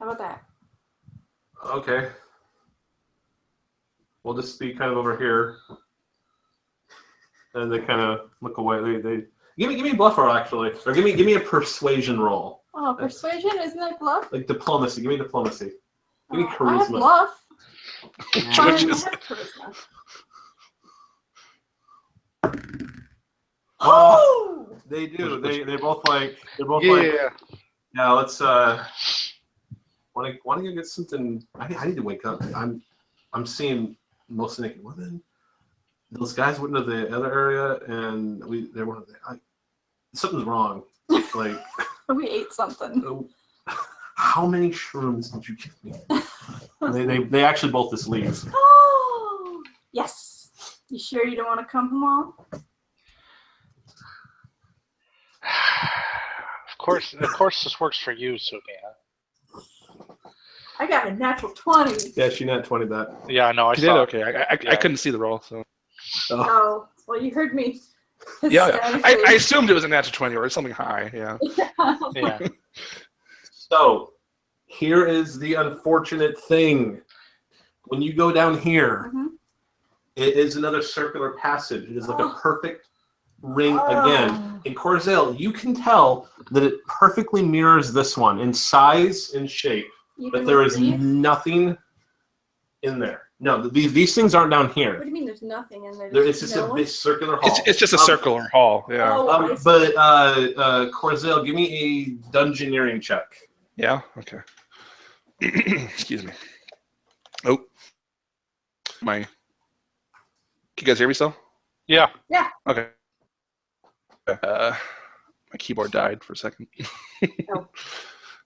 How about that? Okay. We'll just be kind of over here. And they kind of look away. They give me a bluff roll actually, or give me a persuasion roll. Oh, persuasion, isn't that bluff? Like diplomacy. Give me diplomacy. Give me I have charisma. bluff. Yeah. Fine, Which I is- have charisma. Oh, they do. They're both like Yeah. yeah. Let's want to go get something. I need to wake up. I'm seeing mostly naked women. Those guys went into the other area, and they were something's wrong. Like We ate something. how many shrooms did you give me? they actually both just leave. Oh, yes. You sure you don't want to come home? Of course, this works for you, Sumia. I got a natural 20. Yeah, she not 20 that. Yeah, I know. I You did saw. okay. I couldn't see the roll, so Oh, well, you heard me. yeah. I hysterically. assumed it was a natural 20 or something high. Yeah. Yeah. So here is the unfortunate thing. When you go down here, Mhm. it is another circular passage. It is like a perfect ring Oh. again. In Corzale, you can tell that it perfectly mirrors this one in size and shape, Even but there with is these? nothing in there. No, these things aren't down What here. do you mean there's nothing in there? It's just a big circular hall. It's just a circular hall. Yeah. Oh, I see. But Corzale, give me a dungeoneering check. Yeah. Okay. Excuse me. Oh. Can you guys hear me still? Yeah. Okay. My keyboard died for a second.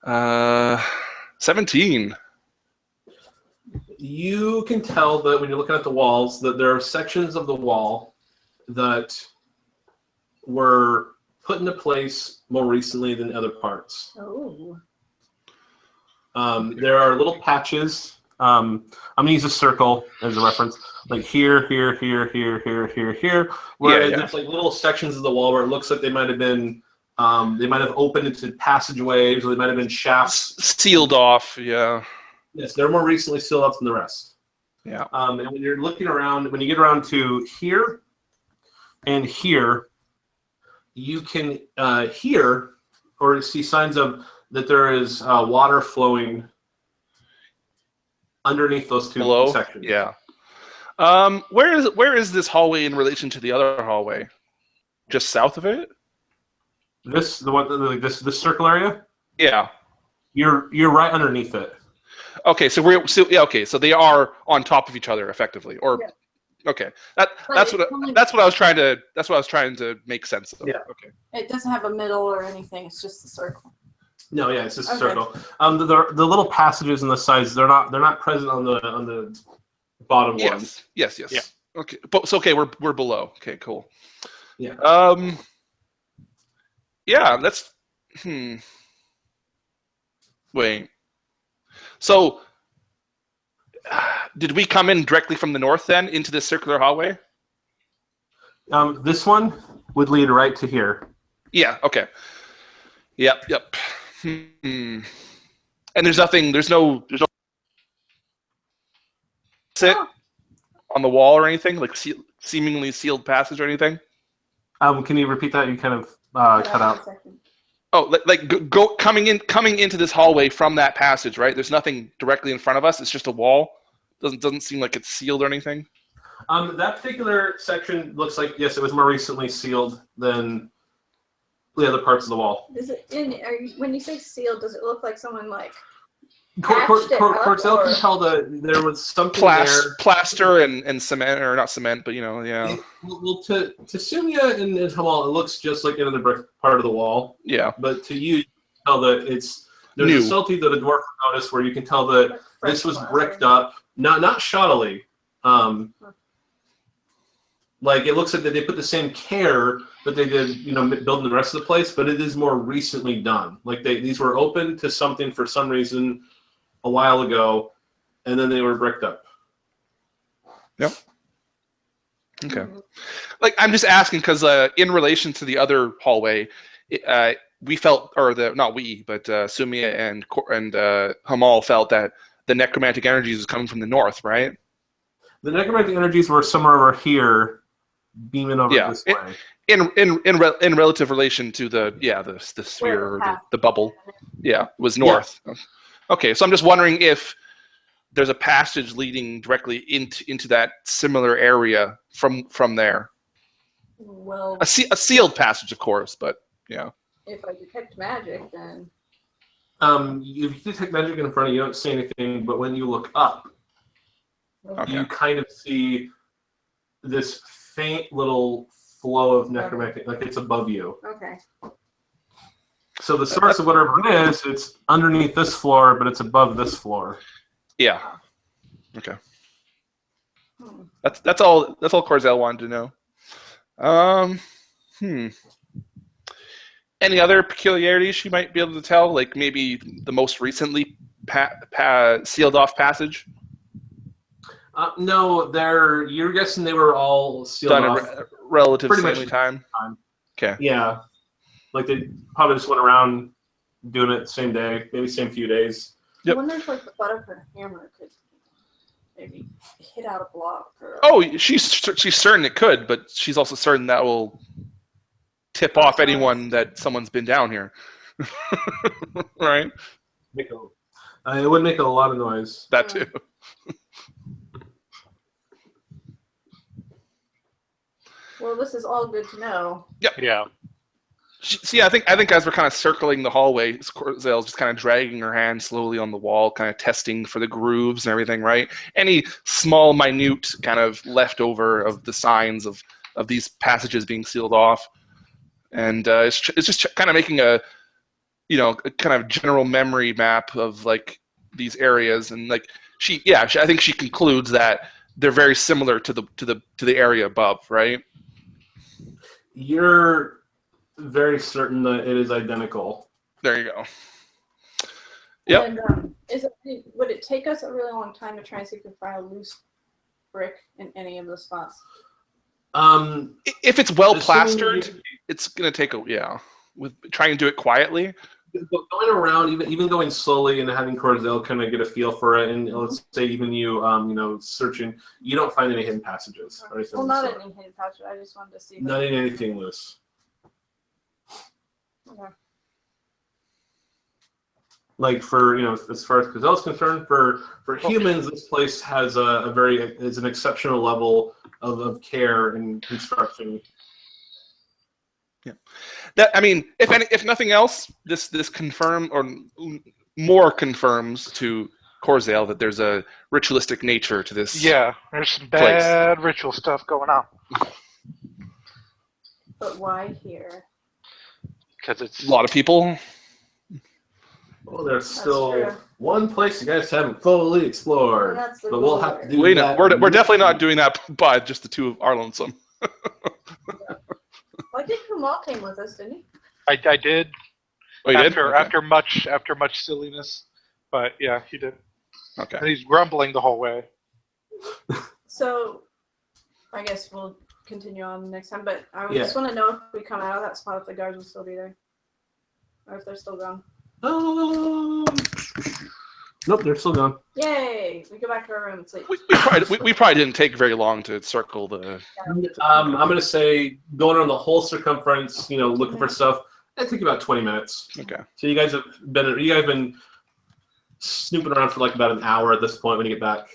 Oh. 17. You can tell that when you're looking at the walls that there are sections of the wall that were put into place more recently than other parts. Oh. There are little patches. I'm going to use a circle as a reference, like here, here, here, here, here, here, here, where it's like little sections of the wall where it looks like they might have been, they might have opened into passageways, or they might have been shafts. Sealed off. Yeah. Yes, they're more recently sealed up than the rest. Yeah. And when you're looking around, when you get around to here and here, you can hear or see signs of that there is water flowing underneath those two Below. sections. Yeah. Where is this hallway in relation to the other hallway? Just south of it? This this circle area. Yeah. You're right underneath it. Okay, so so they are on top of each other effectively, or okay, that's what I was trying to make sense of. Yeah. Okay. It doesn't have a middle or anything. It's just a circle. No, yeah, it's just a Okay. circle. The little passages and the sides they're not present on the bottom one. Yes. Yeah. Okay, but so okay, we're below. Okay, cool. Yeah. Yeah. Let's. Wait. So, did we come in directly from the north then into this circular hallway? This one would lead right to here. Yeah. Okay. Yep. And there's no sit on the wall or anything like seemingly sealed passage or anything. Can you repeat that? You kind of cut out. Oh, coming into this hallway from that passage, right? There's nothing directly in front of us. It's just a wall. Doesn't seem like it's sealed or anything. That particular section looks like yes, it was more recently sealed than the other parts of the wall. Is it when you say sealed? Does it look like someone like Corzale can tell that there was something there. Plaster and cement, or not cement, but yeah. Well, to Sumia and Hamal, it looks just like another brick part of the wall. Yeah. But to you can tell that there's new. a subtlety that a dwarf would notice where you can tell that this was bricked up, not shoddily. Like it looks like that they put the same care that they did, building the rest of the place, but it is more recently done. Like these were open to something for some reason a while ago, and then they were bricked up. Yep. Okay. Like I'm just asking because in relation to the other hallway, we felt, or not we, but Sumia and Hamal felt that the necromantic energies was coming from the north, right? The necromantic energies were somewhere over here, beaming over Yeah. this way. In relative relation to the sphere or the bubble. Yeah, it was north. Yeah. Okay, so I'm just wondering if there's a passage leading directly into that similar area from there. Well, A sealed passage, of course, but yeah. if I detect magic, then If you detect magic in front of you, you don't see anything, but when you look up, you kind of see this faint little flow of necromantic, like it's above you. okay. So the source of whatever it is, it's underneath this floor, but it's above this floor. Yeah. Okay. That's all Corzel wanted to know. Any other peculiarities you might be able to tell? Like maybe the most recently sealed off passage? No, you're guessing they were all sealed off. Done in relative pretty same much time? Okay. Yeah. Like they probably just went around doing it the same day, maybe same few days. I wonder if like the butt of her hammer could maybe hit out a block. She's certain it could, but she's also certain that will tip off anyone that someone's been down here. Right? It would make a lot of noise. That too. Well, this is all good to know. Yep. Yeah. See, I think as we're kind of circling the hallway, Corzel's just kind of dragging her hand slowly on the wall, kind of testing for the grooves and everything, right? Any small, minute kind of leftover of the signs of these passages being sealed off. And it's just kind of making a kind of general memory map of like these areas, and like I think she concludes that they're very similar to the area above, right? You're very certain that it is identical. There you go. Yep. And would it take us a really long time to try and see if we can find a loose brick in any of the spots? If it's well plastered, it's gonna take with trying to do it quietly. Going around, even going slowly and having Corzel kind of get a feel for it, and let's say even you, searching, you don't find any hidden passages. Or anything. Well, not any hidden passages. I just wanted to see. Not in anything loose. Okay. Like for as far as Corzel's concerned, for humans, this place has is an exceptional level of care and construction. Yeah, if nothing else, this confirms to Corzel that there's a ritualistic nature to this. Yeah, there's some bad ritual stuff going on. But why here? Because it's a lot of people. Well, there's still one place you guys haven't fully explored, but we'll have to do that. We're definitely not doing that by just the two of our lonesome. I think Kamal came with us, didn't he? I did. Oh, you did? After much silliness, but yeah, he did. Okay. And he's grumbling the whole way. So, I guess we'll continue on next time. But I just want to know if we come out of that spot, if the guards will still be there, or if they're still gone. Nope, they're still gone. Yay! We go back to our room and sleep. We probably didn't take very long to circle the. I'm gonna say going around the whole circumference, looking for stuff. That took about 20 minutes. Okay. So you guys have been snooping around for like about an hour at this point when you get back.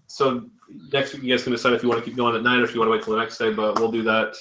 So next week you guys can decide if you want to keep going at night or if you want to wait till the next day. But we'll do that